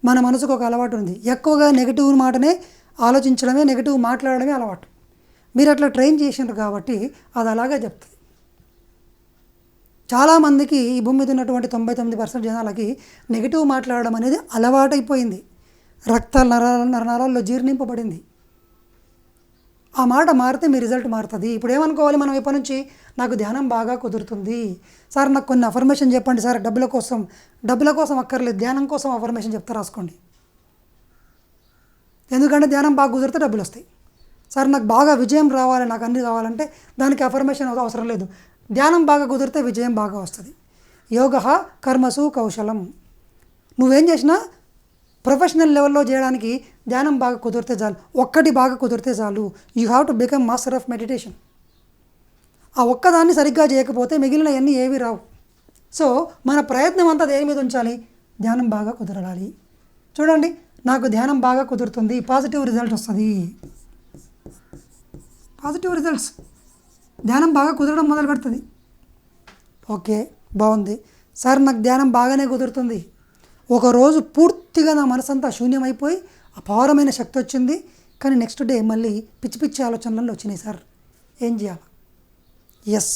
A: మన మనసుకు ఒక అలవాటు ఉంది. ఎక్కువగా నెగిటివ్ మాటనే ఆలోచించడమే, నెగిటివ్ మాట్లాడడమే అలవాటు. మీరు అట్లా ట్రైన్ చేసినారు కాబట్టి అది అలాగే చెప్తుంది. చాలామందికి ఈ భూమి మీద ఉన్నటువంటి 99% జనాలకి నెగిటివ్ మాట్లాడడం అనేది అలవాటైపోయింది. రక్త నరాలలో జీర్ణింపబడింది. ఆ మాట మారితే మీ రిజల్ట్ మారుతుంది. ఇప్పుడు ఏమనుకోవాలి మనం ఇప్పటి నుంచి, నాకు ధ్యానం బాగా కుదురుతుంది సార్, నాకు కొన్ని అఫర్మేషన్ చెప్పండి సార్. డబ్బుల కోసం అక్కర్లేదు, ధ్యానం కోసం అఫర్మేషన్ చెప్తా, రాసుకోండి. ఎందుకంటే ధ్యానం బాగా కుదిరితే డబ్బులు వస్తాయి. సార్ నాకు బాగా విజయం రావాలి, నాకు అన్నీ కావాలంటే దానికి అఫర్మేషన్ అవసరం లేదు, ధ్యానం బాగా కుదిరితే విజయం బాగా వస్తుంది. యోగ కర్మసు కౌశలం. నువ్వేం చేసినా ప్రొఫెషనల్ లెవెల్లో చేయడానికి ధ్యానం బాగా కుదిరితే చాలు, ఒక్కటి బాగా కుదిరితే చాలు. You have to become master of meditation. ఆ ఒక్కదాన్ని సరిగ్గా చేయకపోతే మిగిలినవన్నీ ఏవి రావు. సో మన ప్రయత్నం అంతా దేని మీద ఉంచాలి, ధ్యానం బాగా కుదరాలి. చూడండి, నాకు ధ్యానం బాగా కుదురుతుంది, పాజిటివ్ రిజల్ట్ వస్తుంది. పాజిటివ్ రిజల్ట్స్, ధ్యానం బాగా కుదరడం మొదలు పెడుతుంది. ఓకే, బాగుంది సార్, నాకు ధ్యానం బాగానే కుదురుతుంది. ఒకరోజు పూర్తిగా నా మనసంతా శూన్యమైపోయి అపారమైన శక్తి వచ్చింది, కానీ నెక్స్ట్ డే మళ్ళీ పిచ్చి పిచ్చి ఆలోచనలు వచ్చినాయి సార్, ఏం చేయాలి? ఎస్,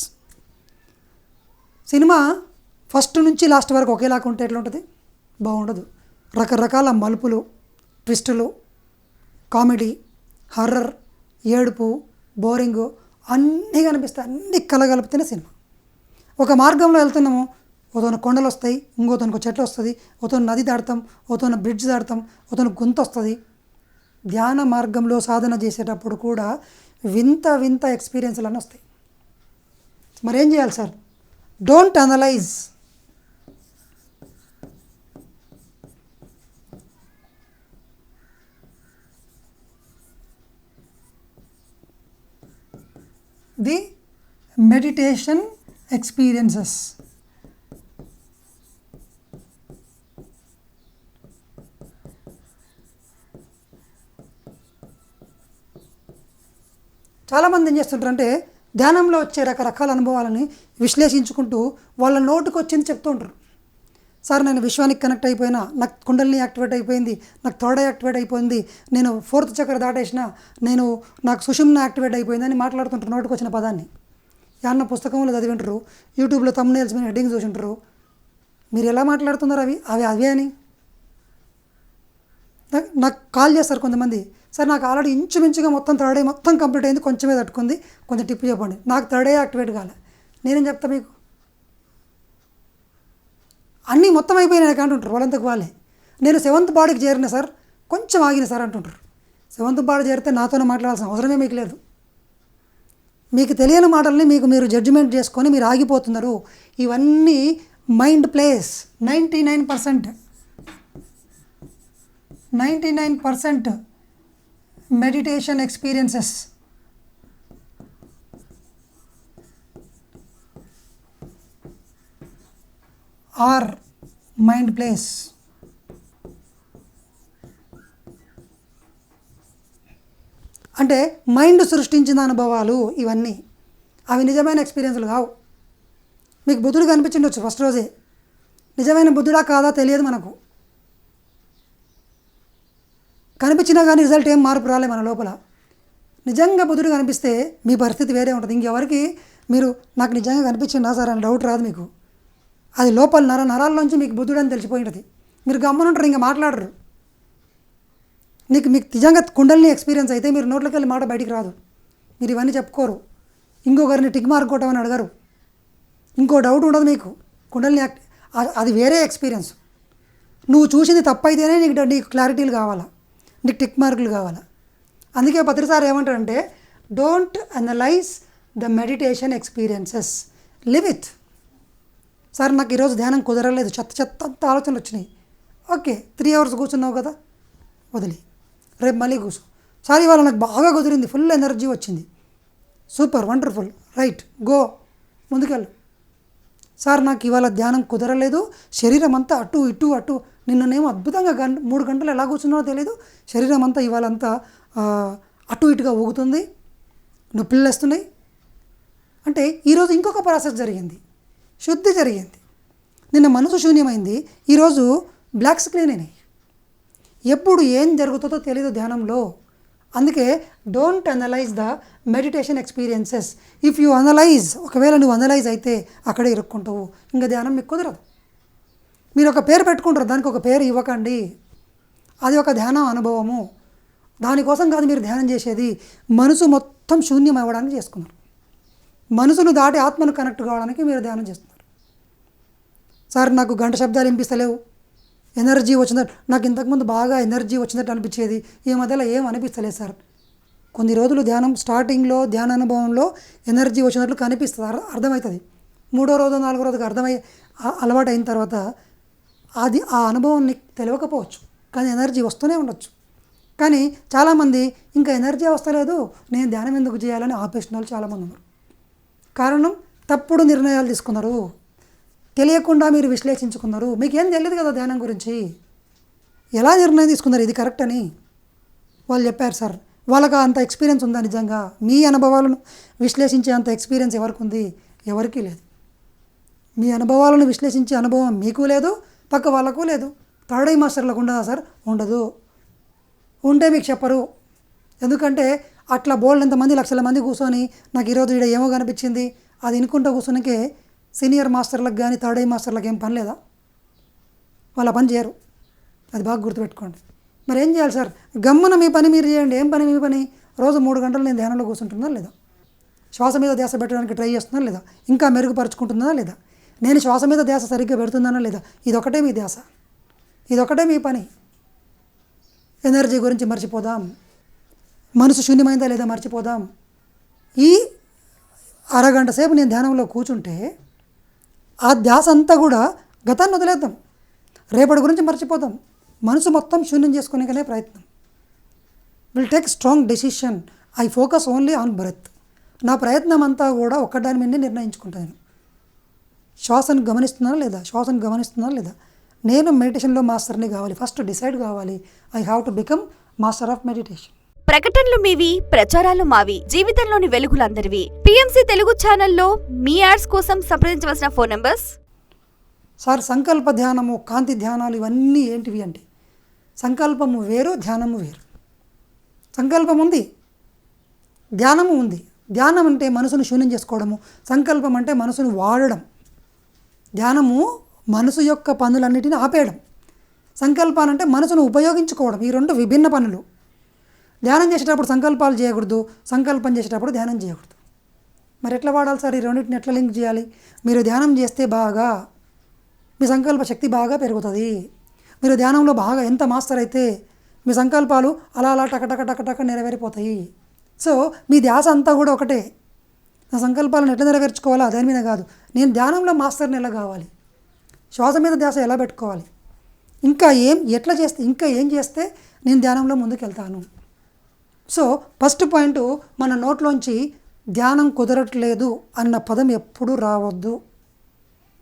A: సినిమా ఫస్ట్ నుంచి లాస్ట్ వరకు ఒకేలాగా ఉంటే ఎట్లా ఉంటుంది? బాగుండదు. రకరకాల మలుపులు, ట్విస్టులు, కామెడీ, హర్రర్, ఏడుపు, బోరింగు అన్నీ కనిపిస్తాయి. అన్నీ కలగలిపితేనే సినిమా. ఒక మార్గంలో వెళ్తున్నాము, ఓతోన కొండలు వస్తాయి, ఇంకోతోనికి చెట్లు వస్తుంది, ఓతోన నది దాడతాం, ఓతోన బ్రిడ్జ్ దాడతాం, ఓతోన గొంతు వస్తుంది. ధ్యాన మార్గంలో సాధన చేసేటప్పుడు కూడా వింత వింత ఎక్స్పీరియన్స్లు అన్నీ వస్తాయి. మరేం చేయాలి sir? Don't analyse. The meditation experiences. చాలామంది ఏం చేస్తుంటారంటే ధ్యానంలో వచ్చే రకరకాల అనుభవాలని విశ్లేషించుకుంటూ వాళ్ళ నోటుకు వచ్చింది చెప్తూ ఉంటారు. సార్, నేను విశ్వానికి కనెక్ట్ అయిపోయినా, నాకు కుండలిని యాక్టివేట్ అయిపోయింది, నాకు థర్డ్ ఐ యాక్టివేట్ అయిపోయింది, నేను ఫోర్త్ చక్ర దాటేసిన, నాకు సుషుమ్న యాక్టివేట్ అయిపోయింది అని మాట్లాడుతుంటారు నోటుకు వచ్చిన పదాన్ని. యాన్న పుస్తకంలో చదివింటారు, యూట్యూబ్లో థంబ్నెయిల్స్ మీద హెడ్డింగ్ చూసింటారు. మీరు ఎలా మాట్లాడుతున్నారు అవే అని నాకు కాల్ చేస్తారు కొంతమంది. సార్, నాకు ఆల్రెడీ ఇంచుమించుగా మొత్తం థర్డ్ ఐ మొత్తం కంప్లీట్ అయింది, కొంచెమే తట్టుకుంది, కొంచెం టిప్ చెప్పండి. నాకు థర్డ్ ఐ యాక్టివేట్ కాలే. నేనేం చెప్తా మీకు? అన్నీ మొత్తం అయిపోయినాయి అంటుంటారు వాళ్ళంతకు వాళ్ళే. నేను 7th బాడీకి చేరిన సార్, కొంచెం ఆగిన సార్ అంటుంటారు. 7th బాడీ చేరితే నాతోనే మాట్లాడాల్సిన అవసరమే మీకు లేదు. మీకు తెలియని మాటల్ని మీరు జడ్జిమెంట్ చేసుకొని మీరు ఆగిపోతున్నారు. ఇవన్నీ mind plays. 99% meditation experiences are mind plays. అంటే మైండ్ సృష్టించిన అనుభవాలు ఇవన్నీ. అవి నిజమైన ఎక్స్పీరియన్స్లు కావు. మీకు బుద్ధుడు కనిపించిండొచ్చు ఫస్ట్ రోజే, నిజమైన బుద్ధుడా కాదా తెలియదు మనకు. కనిపించినా కానీ రిజల్ట్ ఏం మార్పు రాలే మన లోపల. నిజంగా బుద్ధుడు కనిపిస్తే మీ పరిస్థితి వేరే ఉంటుంది. ఇంకెవరికి మీరు నాకు నిజంగా కనిపించిందా సార్ అని డౌట్ రాదు మీకు. అది లోపల నరాల్లోంచి మీకు బుద్ధుడు అని తెలిసిపోయి ఉంటుంది. మీరు గమ్మునుంటారు, ఇంకా మాట్లాడరు. మీకు నిజంగా కుండలిని ఎక్స్పీరియన్స్ అయితే మీరు నోట్లోకి వెళ్ళి మాట బయటికి రాదు. మీరు ఇవన్నీ చెప్పుకోరు, ఇంకొకరిని టిక్ మార్క్ కొట్టమని అడగరు, ఇంకో డౌట్ ఉండదు మీకు. కుండలిని అది వేరే ఎక్స్పీరియన్స్. నువ్వు చూసింది తప్పైతేనే నీకు క్లారిటీలు కావాలా, నీకు టిక్ మార్కులు కావాలా. అందుకే పత్రిసారి ఏమంటారంటే, don't analyse the meditation experiences, live it. Sir, నాకు ఈరోజు ధ్యానం కుదరలేదు, చెత్త ఆలోచనలు వచ్చినాయి. ఓకే, 3 hours కూర్చున్నావు కదా, వదిలి రేపు మళ్ళీ కూర్చో. సార్, ఇవాళ నాకు బాగా కుదిరింది, ఫుల్ ఎనర్జీ వచ్చింది, సూపర్, వండర్ఫుల్, రైట్, గో, ముందుకెళ్ళు. సార్, నాకు ఇవాళ ధ్యానం కుదరలేదు, శరీరం అంతా అటు ఇటు నిన్ననేమో అద్భుతంగా 3 గంటలు ఎలా కూర్చున్నానో తెలియదు, శరీరం అంతా ఇవాళ అంతా అటు ఇటుగా ఊగుతుంది, నొప్పిలు వస్తున్నాయి. అంటే ఈరోజు ఇంకొక ప్రాసెస్ జరిగింది, శుద్ధి జరిగింది. నిన్న మనసు శూన్యమైంది, ఈరోజు బ్లాక్స్ క్లీన్ అయినాయి. ఎప్పుడు ఏం జరుగుతుందో తెలియదు ధ్యానంలో. అందుకే don't analyse the meditation experiences. If you analyse, ఒకవేళ నువ్వు అనలైజ్ అయితే అక్కడే ఇరుక్కుంటావు, ఇంకా ధ్యానం మీకు కుదరదు. మీరు ఒక పేరు పెట్టుకుంటారు, దానికి ఒక పేరు ఇవ్వకండి. అది ఒక ధ్యానం అనుభవము. దానికోసం కాదు మీరు ధ్యానం చేసేది, మనసు మొత్తం శూన్యం అవ్వడానికి చేసుకున్నారు. మనసును దాటి ఆత్మను కనెక్ట్ కావడానికి మీరు ధ్యానం చేస్తున్నారు. సార్ నాకు గంట శబ్దాలు వినిపిస్తలేవు, ఎనర్జీ వచ్చినట్టు, నాకు ఇంతకుముందు బాగా ఎనర్జీ వచ్చినట్టు అనిపించేది, ఈ మధ్యలో ఏం అనిపిస్తలేదు సార్. కొన్ని రోజులు ధ్యానం స్టార్టింగ్లో ధ్యాన అనుభవంలో ఎనర్జీ వచ్చినట్లు కనిపిస్తుంది, అర్థమవుతుంది. 3వ రోజు 4వ రోజుకి అలవాటు అయిన తర్వాత అది ఆ అనుభవం నీకు తెలియకపోవచ్చు, కానీ ఎనర్జీ వస్తూనే ఉండొచ్చు. కానీ చాలామంది ఇంకా ఎనర్జీ వస్తలేదు, నేను ధ్యానం ఎందుకు చేయాలని ఆపేసిన వాళ్ళు చాలామంది ఉన్నారు. కారణం తప్పుడు నిర్ణయాలు తీసుకున్నారు, తెలియకుండా మీరు విశ్లేషించుకున్నారు. మీకేం తెలియదు కదా ధ్యానం గురించి, ఎలా నిర్ణయం తీసుకున్నారు ఇది కరెక్ట్ అని. వాళ్ళు చెప్పారు సార్, వాళ్ళకి అంత ఎక్స్పీరియన్స్ ఉందా? నిజంగా మీ అనుభవాలను విశ్లేషించే అంత ఎక్స్పీరియన్స్ ఎవరికి ఉంది? ఎవరికీ లేదు. మీ అనుభవాలను విశ్లేషించే అనుభవం మీకు లేదు, పక్క వాళ్ళకు లేదు. థర్డ్ ఐ మాస్టర్లకు ఉండదా సార్? ఉండదు. ఉంటే మీకు చెప్పరు. ఎందుకంటే అట్లా బోల్డ్ ఎంతమంది లక్షల మంది కూర్చొని నాకు ఈరోజు ఇక్కడ ఏమో కనిపించింది అది వినుకుంటూ కూర్చొనికే సీనియర్ మాస్టర్లకు కానీ థర్డ్ ఐ మాస్టర్లకు ఏం పని లేదా? వాళ్ళ పని చేయరు, అది బాగా గుర్తుపెట్టుకోండి. మరి ఏం చేయాలి సార్? గమ్మున మీ పని మీరు చేయండి. ఏం పని? మీ పని రోజు 3 గంటలు నేను ధ్యానంలో కూర్చుంటున్నా లేదా? శ్వాస మీద ధ్యాస పెట్టడానికి ట్రై చేస్తున్నా లేదా? ఇంకా మెరుగుపరుచుకుంటున్నా లేదా? నేను శ్వాస మీద ధ్యాస సరిగ్గా పెడుతున్నానా లేదా? ఇదొకటే మీ ధ్యాస, ఇదొకటే మీ పని. ఎనర్జీ గురించి మర్చిపోదాం, మనసు శూన్యమైందా లేదా మర్చిపోదాం. ఈ అరగంట సేపు నేను ధ్యానంలో కూర్చుంటే ఆ ధ్యాస అంతా కూడా గతాన్ని వదిలేద్దాం, రేపటి గురించి మర్చిపోదాం. మనసు మొత్తం శూన్యం చేసుకునేకనే ప్రయత్నం. Will take strong decision. I focus only on breath. నా ప్రయత్నం అంతా కూడా ఒక్కదాని మీద నిర్ణయించుకుంటాను. శ్వాసను గమనిస్తున్నానా లేదా? శ్వాసను గమనిస్తున్నానా లేదా? నేను మెడిటేషన్లో మాస్టర్ని కావాలి, ఫస్ట్ డిసైడ్ కావాలి. I have to become master of meditation.
B: ప్రకటనలు మీవి, ప్రచారాలు మావి, జీవితంలోని వెలుగులందరివి. పిఎంసి తెలుగు ఛానల్లో మీ యాడ్స్ కోసం సంప్రదించవలసిన ఫోన్ నంబర్స్.
A: సార్ సంకల్ప ధ్యానము, కాంతి ధ్యానాలు ఇవన్నీ ఏంటివి అంటే, సంకల్పము వేరు, ధ్యానము వేరు. సంకల్పం ఉంది, ధ్యానము ఉంది. ధ్యానం అంటే మనసును శూన్యం చేసుకోవడము, సంకల్పం అంటే మనసును వాడడం. ధ్యానము మనసు యొక్క పనులన్నిటిని ఆపేయడం, సంకల్పాలంటే మనసును ఉపయోగించుకోవడం. ఈ రెండు విభిన్న పనులు. ధ్యానం చేసేటప్పుడు సంకల్పాలు చేయకూడదు, సంకల్పం చేసేటప్పుడు ధ్యానం చేయకూడదు. మరి ఎట్లా వాడాలి సార్? ఈ రెండింటిని ఎట్లా లింక్ చేయాలి? మీరు ధ్యానం చేస్తే బాగా మీ సంకల్ప శక్తి బాగా పెరుగుతుంది. మీరు ధ్యానంలో బాగా ఎంత మాస్టర్ అయితే మీ సంకల్పాలు అలా అలా టక టక టక నెరవేరిపోతాయి. సో మీ ధ్యాస అంతా కూడా ఒకటే. నా సంకల్పాలను ఎట్లా నెరవేర్చుకోవాలో దాని మీద కాదు, నేను ధ్యానంలో మాస్టర్ని ఎలా కావాలి, శ్వాస మీద ధ్యాస ఎలా పెట్టుకోవాలి, ఇంకా ఏం చేస్తే నేను ధ్యానంలో ముందుకు వెళ్తాను. సో ఫస్ట్ పాయింట్, మన నోట్లోంచి ధ్యానం కుదరట్లేదు అన్న పదం ఎప్పుడూ రావద్దు.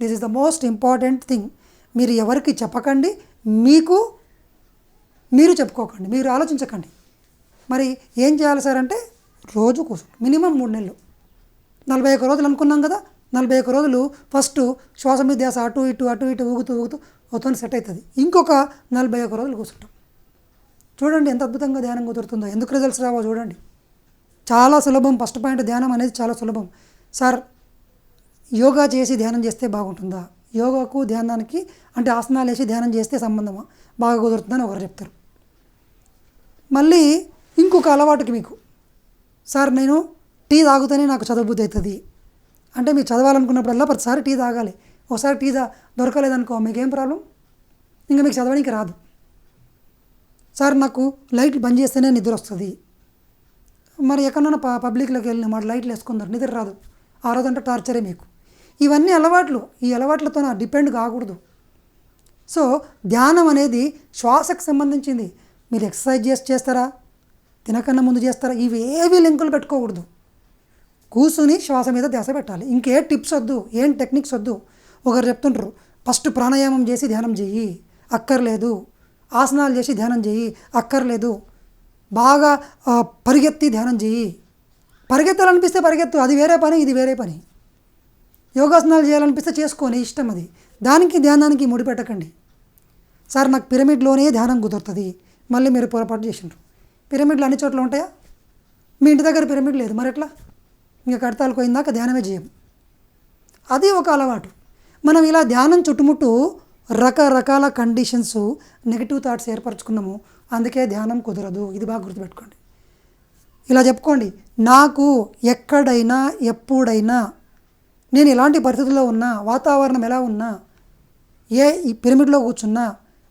A: This is the most important thing. మీరు ఎవరికి చెప్పకండి, మీరు చెప్పుకోకండి, మీరు ఆలోచించకండి. మరి ఏం చేయాలి సార్ అంటే, రోజు కూర్చోండి, మినిమం 3 నెలలు. 41 రోజులు అనుకున్నాం కదా, 41 రోజులు ఫస్ట్ శ్వాస మీద ధ్యాస అటు ఇటు ఊగుతూ అవుతుంది, సెట్ అవుతుంది. ఇంకొక 41 రోజులు కూర్చుంటాం. చూడండి ఎంత అద్భుతంగా ధ్యానం కుదురుతుందో, ఎందుకు రిజల్ట్స్ రావో చూడండి. చాలా సులభం. ఫస్ట్ పాయింట్, ధ్యానం అనేది చాలా సులభం. సార్ యోగా చేసి ధ్యానం చేస్తే బాగుంటుందా? యోగాకు ధ్యానానికి అంటే ఆసనాలు వేసి ధ్యానం చేస్తే సంబంధమా? బాగా కుదురుతుందని ఒకరు చెప్తారు. మళ్ళీ ఇంకొక అలవాటుకి మీకు, సార్ నేను టీ తాగుతూనే నాకు చదవబుద్ధి అవుతుంది అంటే, మీరు చదవాలనుకున్నప్పుడల్లా ప్రతిసారి టీ తాగాలి. ఒకసారి టీ దొరకలేదనుకో మీకేం ప్రాబ్లం, ఇంకా మీకు చదవడానికి రాదు. సార్ నాకు లైట్లు బంద్ చేస్తేనే నిద్ర వస్తుంది, మరి ఎక్కడన్నా పబ్లిక్లోకి వెళ్ళిన మాట లైట్లు వేసుకుందరు, నిద్ర రాదు, ఆ రోజంటే టార్చరే మీకు. ఇవన్నీ అలవాట్లు. ఈ అలవాట్లతో డిపెండ్ కాకూడదు. సో ధ్యానం అనేది శ్వాసకు సంబంధించింది. మీరు ఎక్సర్సైజ్ చేస్తారా, తినకన్నా ముందు చేస్తారా, ఇవేవి లింకులు పెట్టుకోకూడదు. కూర్చుని శ్వాస మీద ధ్యాస పెట్టాలి. ఇంకే టిప్స్ వద్దు, ఏం టెక్నిక్స్ వద్దు. ఒకరు చెప్తుంటారు ఫస్ట్ ప్రాణాయామం చేసి ధ్యానం చెయ్యి, అక్కర్లేదు. ఆసనాలు చేసి ధ్యానం చెయ్యి, అక్కర్లేదు. బాగా పరిగెత్తి ధ్యానం చెయ్యి. పరిగెత్తాలనిపిస్తే పరిగెత్తు, అది వేరే పని, ఇది వేరే పని. యోగాసనాలు చేయాలనిపిస్తే చేసుకొని ఇష్టం అది. దానికి ధ్యానానికి ముడిపెట్టకండి. సార్ నాకు పిరమిడ్లోనే ధ్యానం కుదురుతుంది, మళ్ళీ మీరు పొరపాటు చేసిండ్రు. పిరమిడ్లు అన్ని చోట్ల ఉంటాయా? మీ ఇంటి దగ్గర పిరమిడ్ లేదు, మరి ఎట్లా? ఇంకా కడతాలకు పోయిందాక ధ్యానమే చేయం. అది ఒక అలవాటు. మనం ఇలా ధ్యానం చుట్టుముట్టు రకరకాల కండిషన్స్, నెగిటివ్ థాట్స్ ఏర్పరచుకున్నాము. అందుకే ధ్యానం కుదరదు. ఇది బాగా గుర్తుపెట్టుకోండి. ఇలా చెప్పుకోండి, నాకు ఎక్కడైనా ఎప్పుడైనా నేను ఎలాంటి పరిస్థితుల్లో ఉన్నా, వాతావరణం ఎలా ఉన్నా, ఈ పిరమిడ్లో కూర్చున్నా,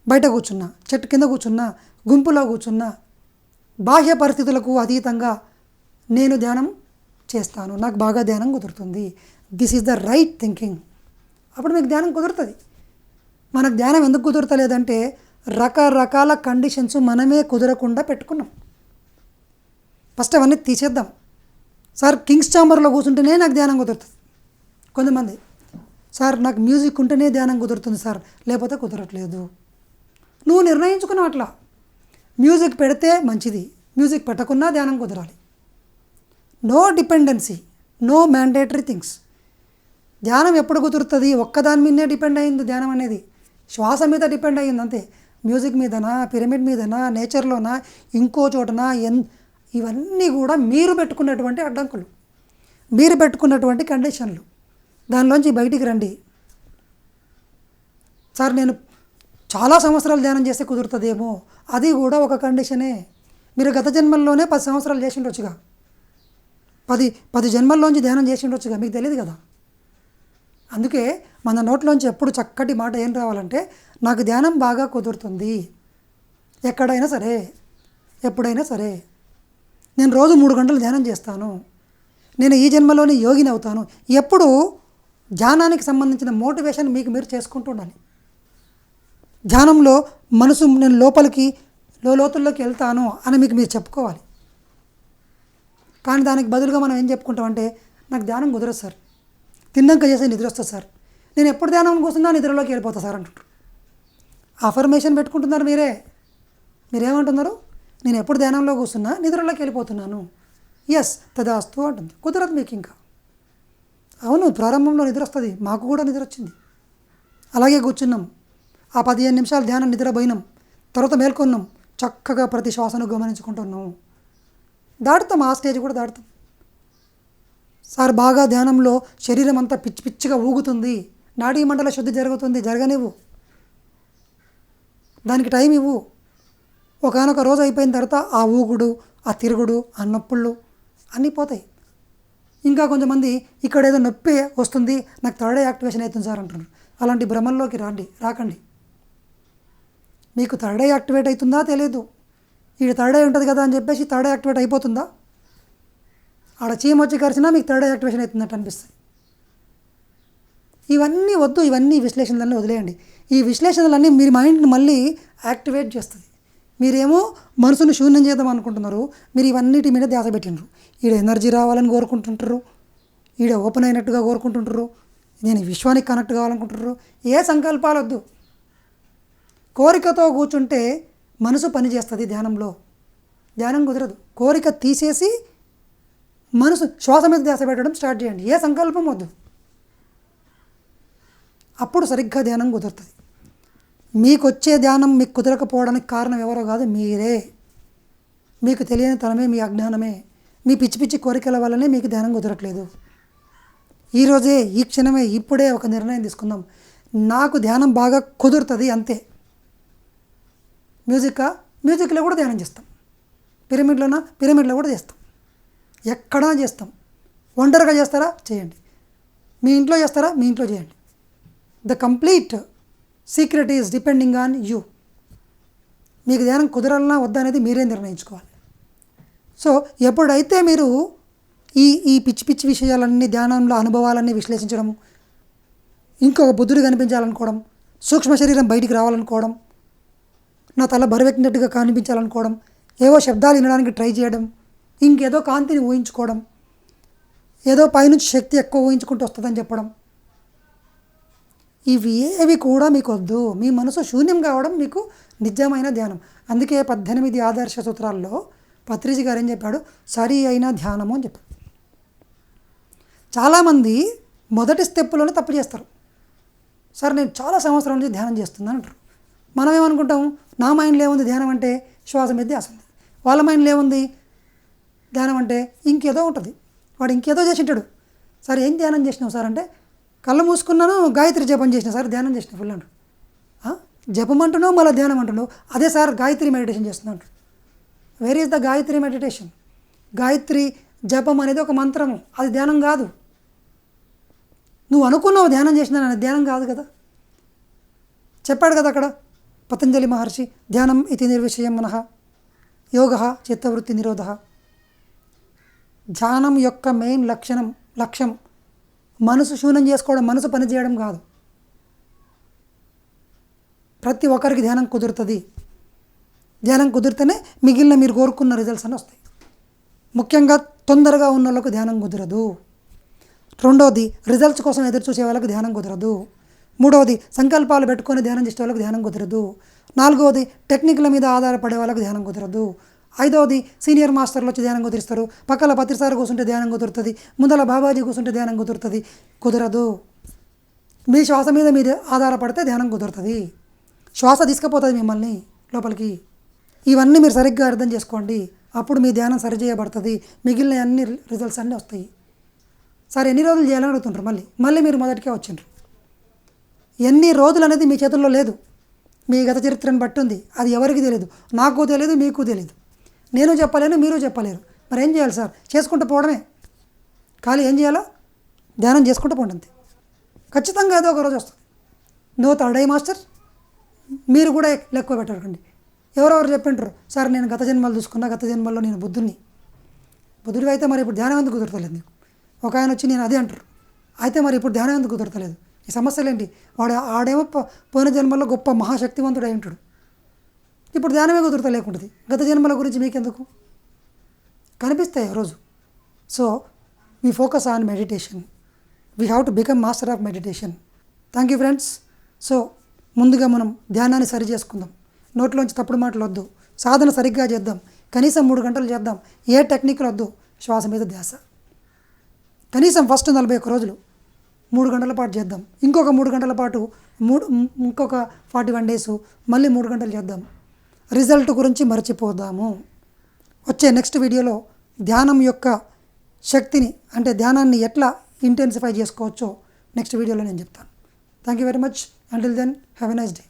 A: బయట కూర్చున్నా, చెట్టు కింద కూర్చున్నా, గుంపులో కూర్చున్నా, బాహ్య పరిస్థితులకు అతీతంగా నేను ధ్యానం చేస్తాను. నాకు బాగా ధ్యానం కుదురుతుంది. This is the right thinking. అప్పుడు మీకు ధ్యానం కుదురుతుంది. మనకు ధ్యానం ఎందుకు కుదురుతలేదంటే రకరకాల కండిషన్స్ మనమే కుదరకుండా పెట్టుకున్నాం. ఫస్ట్ అవన్నీ తీసేద్దాం. సార్ కింగ్స్ ఛాంబర్లో కూర్చుంటేనే నాకు ధ్యానం కుదురుతుంది. కొంతమంది సార్ నాకు మ్యూజిక్ ఉంటేనే ధ్యానం కుదురుతుంది సార్, లేకపోతే కుదరట్లేదు. నువ్వు నిర్ణయించుకున్నావు అట్లా. మ్యూజిక్ పెడితే మంచిది, మ్యూజిక్ పెట్టకున్నా ధ్యానం కుదరాలి. No dependency, no mandatory things. ధ్యానం ఎప్పుడు కుదురుతుంది? ఒక్కదాని మీదనే డిపెండ్ అయ్యింది ధ్యానం అనేది. శ్వాస మీద డిపెండ్ అయ్యింది అంతే. మ్యూజిక్ మీదనా, పిరమిడ్ మీదనా, నేచర్లోనా, ఇంకో చోటనా, ఇవన్నీ కూడా మీరు పెట్టుకున్నటువంటి అడ్డంకులు, మీరు పెట్టుకున్నటువంటి కండిషన్లు. దానిలోంచి బయటికి రండి. సార్ నేను చాలా సంవత్సరాలు ధ్యానం చేస్తే కుదురుతుందేమో, అది కూడా ఒక కండిషనే. మీరు గత జన్మల్లోనే 10 సంవత్సరాలు చేసి ఉండొచ్చుగా, 10 జన్మల్లోంచి ధ్యానం చేసి ఉండొచ్చుగా, మీకు తెలియదు కదా. అందుకే మన నోట్లోంచి ఎప్పుడు చక్కటి మాట ఏం రావాలంటే, నాకు ధ్యానం బాగా కుదురుతుంది, ఎక్కడైనా సరే, ఎప్పుడైనా సరే. నేను రోజు 3 గంటలు ధ్యానం చేస్తాను, నేను ఈ జన్మలోని యోగిని అవుతాను. ఎప్పుడు ధ్యానానికి సంబంధించిన మోటివేషన్ మీకు మీరు చేసుకుంటూ ఉండాలి. ధ్యానంలో మనసు నేను లోపలికి లోతుల్లోకి వెళ్తాను అని మీకు మీరు చెప్పుకోవాలి. కానీ దానికి బదులుగా మనం ఏం చెప్పుకుంటామంటే, నాకు ధ్యానం కుదరదు సార్, తిన్నాక చేసే నిద్ర వస్తుంది సార్, నేను ఎప్పుడు ధ్యానం కూర్చున్నా నిద్రలోకి వెళ్ళిపోతా సార్ అంటుంటారు. అఫర్మేషన్ పెట్టుకుంటున్నారు మీరే. మీరేమంటున్నారు? నేను ఎప్పుడు ధ్యానంలో కూర్చున్నా నిద్రలోకి వెళ్ళిపోతున్నాను. ఎస్, తదాస్తు అంటుంది. కుదరదు మీకు ఇంకా. అవును, ప్రారంభంలో నిద్ర వస్తుంది, మాకు కూడా నిద్ర వచ్చింది. అలాగే కూర్చున్నాం, ఆ 15 నిమిషాలు ధ్యానం నిద్రపోయినాం, తర్వాత మేల్కొన్నాం, చక్కగా ప్రతి శ్వాసను గమనించుకుంటున్నాం. దాటుతాం, ఆ స్టేజ్ కూడా దాటుతాం. సార్ బాగా ధ్యానంలో శరీరం అంతా పిచ్చి పిచ్చిగా ఊగుతుంది, నాడీ మండల శుద్ధి జరుగుతుంది, జరగనివ్వు, దానికి టైం ఇవ్వు. ఒకనొక రోజు అయిపోయిన తర్వాత ఆ ఊగుడు, ఆ తిరుగుడు, ఆ నొప్పుళ్ళు అన్నీ పోతాయి. ఇంకా కొంతమంది ఇక్కడ ఏదో నొప్పి వస్తుంది, నాకు థర్డ్ ఐ యాక్టివేషన్ అవుతుంది సార్ అంటున్నారు. అలాంటి భ్రమంలోకి రాకండి. మీకు థర్డ్ ఐ యాక్టివేట్ అవుతుందా తెలియదు. ఈడ థర్డ్ ఐ ఉంటుంది కదా అని చెప్పేసి థర్డ్ ఐ యాక్టివేట్ అయిపోతుందా? ఆడ చీమ వచ్చి కరిచినా మీకు థర్డ్ ఐ యాక్టివేషన్ అవుతున్నట్టు అనిపిస్తుంది. ఇవన్నీ వద్దు, ఇవన్నీ విశ్లేషణలన్నీ వదిలేయండి. ఈ విశ్లేషణలన్నీ మీ మైండ్ని మళ్ళీ యాక్టివేట్ చేస్తుంది. మీరేమో మనసును శూన్యం చేద్దాం అనుకుంటున్నారు, మీరు ఇవన్నిటి మీద ధ్యాస పెట్టినరు. ఈడ ఎనర్జీ రావాలని కోరుకుంటుంటారు, ఈడ ఓపెన్ అయినట్టుగా కోరుకుంటుంటారు, నేను విశ్వానికి కనెక్ట్ కావాలనుకుంటున్నారు. ఏ సంకల్పాలు వద్దు. కోరికతో కూర్చుంటే మనసు పనిచేస్తుంది ధ్యానంలో, ధ్యానం కుదరదు. కోరిక తీసేసి మనసు శ్వాస మీద ధ్యాస పెట్టడం స్టార్ట్ చేయండి. ఏ సంకల్పం వద్దు, అప్పుడు సరిగ్గా ధ్యానం కుదురుతుంది. మీకు వచ్చే ధ్యానం మీకు కుదరకపోవడానికి కారణం ఎవరో కాదు, మీరే. మీకు తెలియని తనమే, మీ అజ్ఞానమే, మీ పిచ్చి పిచ్చి కోరికల వల్లనే మీకు ధ్యానం కుదరట్లేదు. ఈరోజే, ఈ క్షణమే, ఇప్పుడే ఒక నిర్ణయం తీసుకుందాం, నాకు ధ్యానం బాగా కుదురుతుంది అంతే. మ్యూజిక్లో కూడా ధ్యానం చేస్తాం, పిరమిడ్లో కూడా చేస్తాం, ఎక్కడా చేస్తాం. ఒంటరిగా చేస్తారా చేయండి, మీ ఇంట్లో చేస్తారా మీ ఇంట్లో చేయండి. The complete secret is depending on you. మీకు ధ్యానం కుదరాలన్నా వద్దా అనేది మీరే నిర్ణయించుకోవాలి. సో ఎప్పుడైతే మీరు ఈ పిచ్చి పిచ్చి విషయాలన్నీ, ధ్యానంలో అనుభవాలన్నీ విశ్లేషించడం, ఇంకొక బుద్ధుడు కనిపించాలనుకోవడం, సూక్ష్మ శరీరం బయటికి రావాలనుకోవడం, నా తల బరువెక్కినట్టుగా కనిపించాలనుకోవడం, ఏవో శబ్దాలు వినడానికి ట్రై చేయడం, ఇంకేదో కాంతిని ఊహించుకోవడం, ఏదో పైనుంచి శక్తి ఎక్కువ ఊహించుకుంటూ వస్తుందని చెప్పడం, ఇవి ఏవి కూడా మీకు వద్దు. మీ మనసు శూన్యం కావడం మీకు నిజమైన ధ్యానం. అందుకే 18 ఆదర్శ సూత్రాల్లో పత్రిజీ గారు ఏం చెప్పాడు? సరి అయిన ధ్యానము అని చెప్పాడు. చాలామంది మొదటి స్టెప్పులోనే తప్పు చేస్తారు. సార్ నేను చాలా సంవత్సరాల నుంచి ధ్యానం చేస్తున్నాను అంటారు. మనం ఏమనుకుంటాం, నా మైండ్లో ఏముంది ధ్యానం అంటే శ్వాస మీద ధ్యాస ఉంది, వాళ్ళ మైండ్లో ఏముంది ధ్యానం అంటే ఇంకేదో ఉంటుంది, వాడు ఇంకేదో చేసి ఉంటాడు. సార్ ఏం ధ్యానం చేసినావు సార్ అంటే, కళ్ళు మూసుకున్నాను, గాయత్రి జపం చేసిన సార్, ధ్యానం చేసిన ఫుల్ అంటాడు. జపం అంటున్నావు, మళ్ళీ ధ్యానం అంటున్నావు. అదే సార్ గాయత్రి మెడిటేషన్ చేస్తున్నావు. Where is the Gayatri meditation? Gayatri జపం అనేది ఒక మంత్రము, అది ధ్యానం కాదు. నువ్వు అనుకున్నావు ధ్యానం చేసినా, ధ్యానం కాదు కదా. చెప్పాడు కదా అక్కడ పతంజలి మహర్షి, ధ్యానం ఇది నిర్విషయం మనః యోగ చిత్తవృత్తి నిరోధ. ధ్యానం యొక్క మెయిన్ లక్ష్యం మనసు శూన్యం చేసుకోవడం, మనసు పని చేయడం కాదు. ప్రతి ఒక్కరికి ధ్యానం కుదురుతుంది. ధ్యానం కుదిరితేనే మిగిలిన మీరు కోరుకున్న రిజల్ట్స్ అన్నీ వస్తాయి. ముఖ్యంగా తొందరగా ఉన్న వాళ్ళకు ధ్యానం కుదరదు. రెండవది, రిజల్ట్స్ కోసం ఎదురు చూసే వాళ్ళకి ధ్యానం కుదరదు. మూడవది, సంకల్పాలు పెట్టుకొని ధ్యానం చేసే వాళ్ళకి ధ్యానం కుదరదు. నాలుగవది, టెక్నిక్ల మీద ఆధారపడే వాళ్ళకి ధ్యానం కుదరదు. ఐదవది, సీనియర్ మాస్టర్లు వచ్చి ధ్యానం కుదిరిస్తారు. పక్కల పత్రిసారి కూర్చుంటే ధ్యానం కుదురుతుంది. ముందల బాబాజీ కూర్చుంటే ధ్యానం కుదురుతుంది. కుదరదు. మీ శ్వాస మీద మీరు ఆధారపడితే ధ్యానం కుదురుతుంది. శ్వాస తీసుకుపోతుంది మిమ్మల్ని లోపలికి. ఇవన్నీ మీరు సరిగ్గా అర్థం చేసుకోండి. అప్పుడు మీ ధ్యానం సరిచేయబడుతుంది. మిగిలిన అన్ని రిజల్ట్స్ అన్నీ వస్తాయి. సరే, ఎన్ని రోజులు చేయాలని అడుగుతుంటారు. మళ్ళీ మీరు మొదటికే వచ్చిండ్రు. ఎన్ని రోజులు అనేది మీ చేతుల్లో లేదు. మీ గత చరిత్రను బట్టి ఉంది. అది ఎవరికి తెలియదు. నాకు తెలియదు, మీకు తెలియదు. నేను చెప్పలేను, మీరు చెప్పలేరు. మరి ఏం చేయాలి సార్? చేసుకుంటూ పోవడమే. ఖాళీ ఏం చేయాలో ధ్యానం చేసుకుంటూ పోండి అంతే. ఖచ్చితంగా ఏదో ఒక రోజు వస్తుంది. No third eye master. మీరు కూడా లెక్క పెట్టకండి. ఎవరెవరు చెప్పింటారు, సార్ నేను గత జన్మలు చూసుకున్నా, గత జన్మల్లో నేను బుద్ధుడివి అయితే మరి ఇప్పుడు ధ్యానం ఎందుకు కుదరతలేదు నీకు? ఒక ఆయన వచ్చి నేను అదే అంటారు. అయితే మరి ఇప్పుడు ధ్యానం ఎందుకు కుదరతలేదు? ఈ సమస్యలు ఏంటి? ఆడేమో పోయిన జన్మల్లో గొప్ప మహాశక్తివంతుడు అయి ఉంటాడు. ఇప్పుడు ధ్యానమే కుదరతలేకుంటుంది. గత జన్మల గురించి మీకెందుకు? కనిపిస్తాయి రోజు. So we focus on meditation. We have to become master of meditation. Thank you friends. So ముందుగా మనం ధ్యానాన్ని సరి చేసుకుందాం. నోట్లోంచి తప్పుడు మాటలు వద్దు. సాధన సరిగ్గా చేద్దాం. కనీసం 3 గంటలు చేద్దాం. ఏ టెక్నిక్లు వద్దు. శ్వాస మీద ధ్యాస. కనీసం ఫస్ట్ 41 రోజులు 3 గంటల పాటు చేద్దాం. ఇంకొక 3 గంటల పాటు ఇంకొక 41 డేస్ మళ్ళీ 3 గంటలు చేద్దాం. రిజల్ట్ గురించి మర్చిపోదాము. వచ్చే నెక్స్ట్ వీడియోలో ధ్యానం యొక్క శక్తిని, అంటే ధ్యానాన్ని ఎట్లా ఇంటెన్సిఫై చేసుకోవచ్చో నెక్స్ట్ వీడియోలో నేను చెప్తాను. Thank you very much. Until then have a nice day.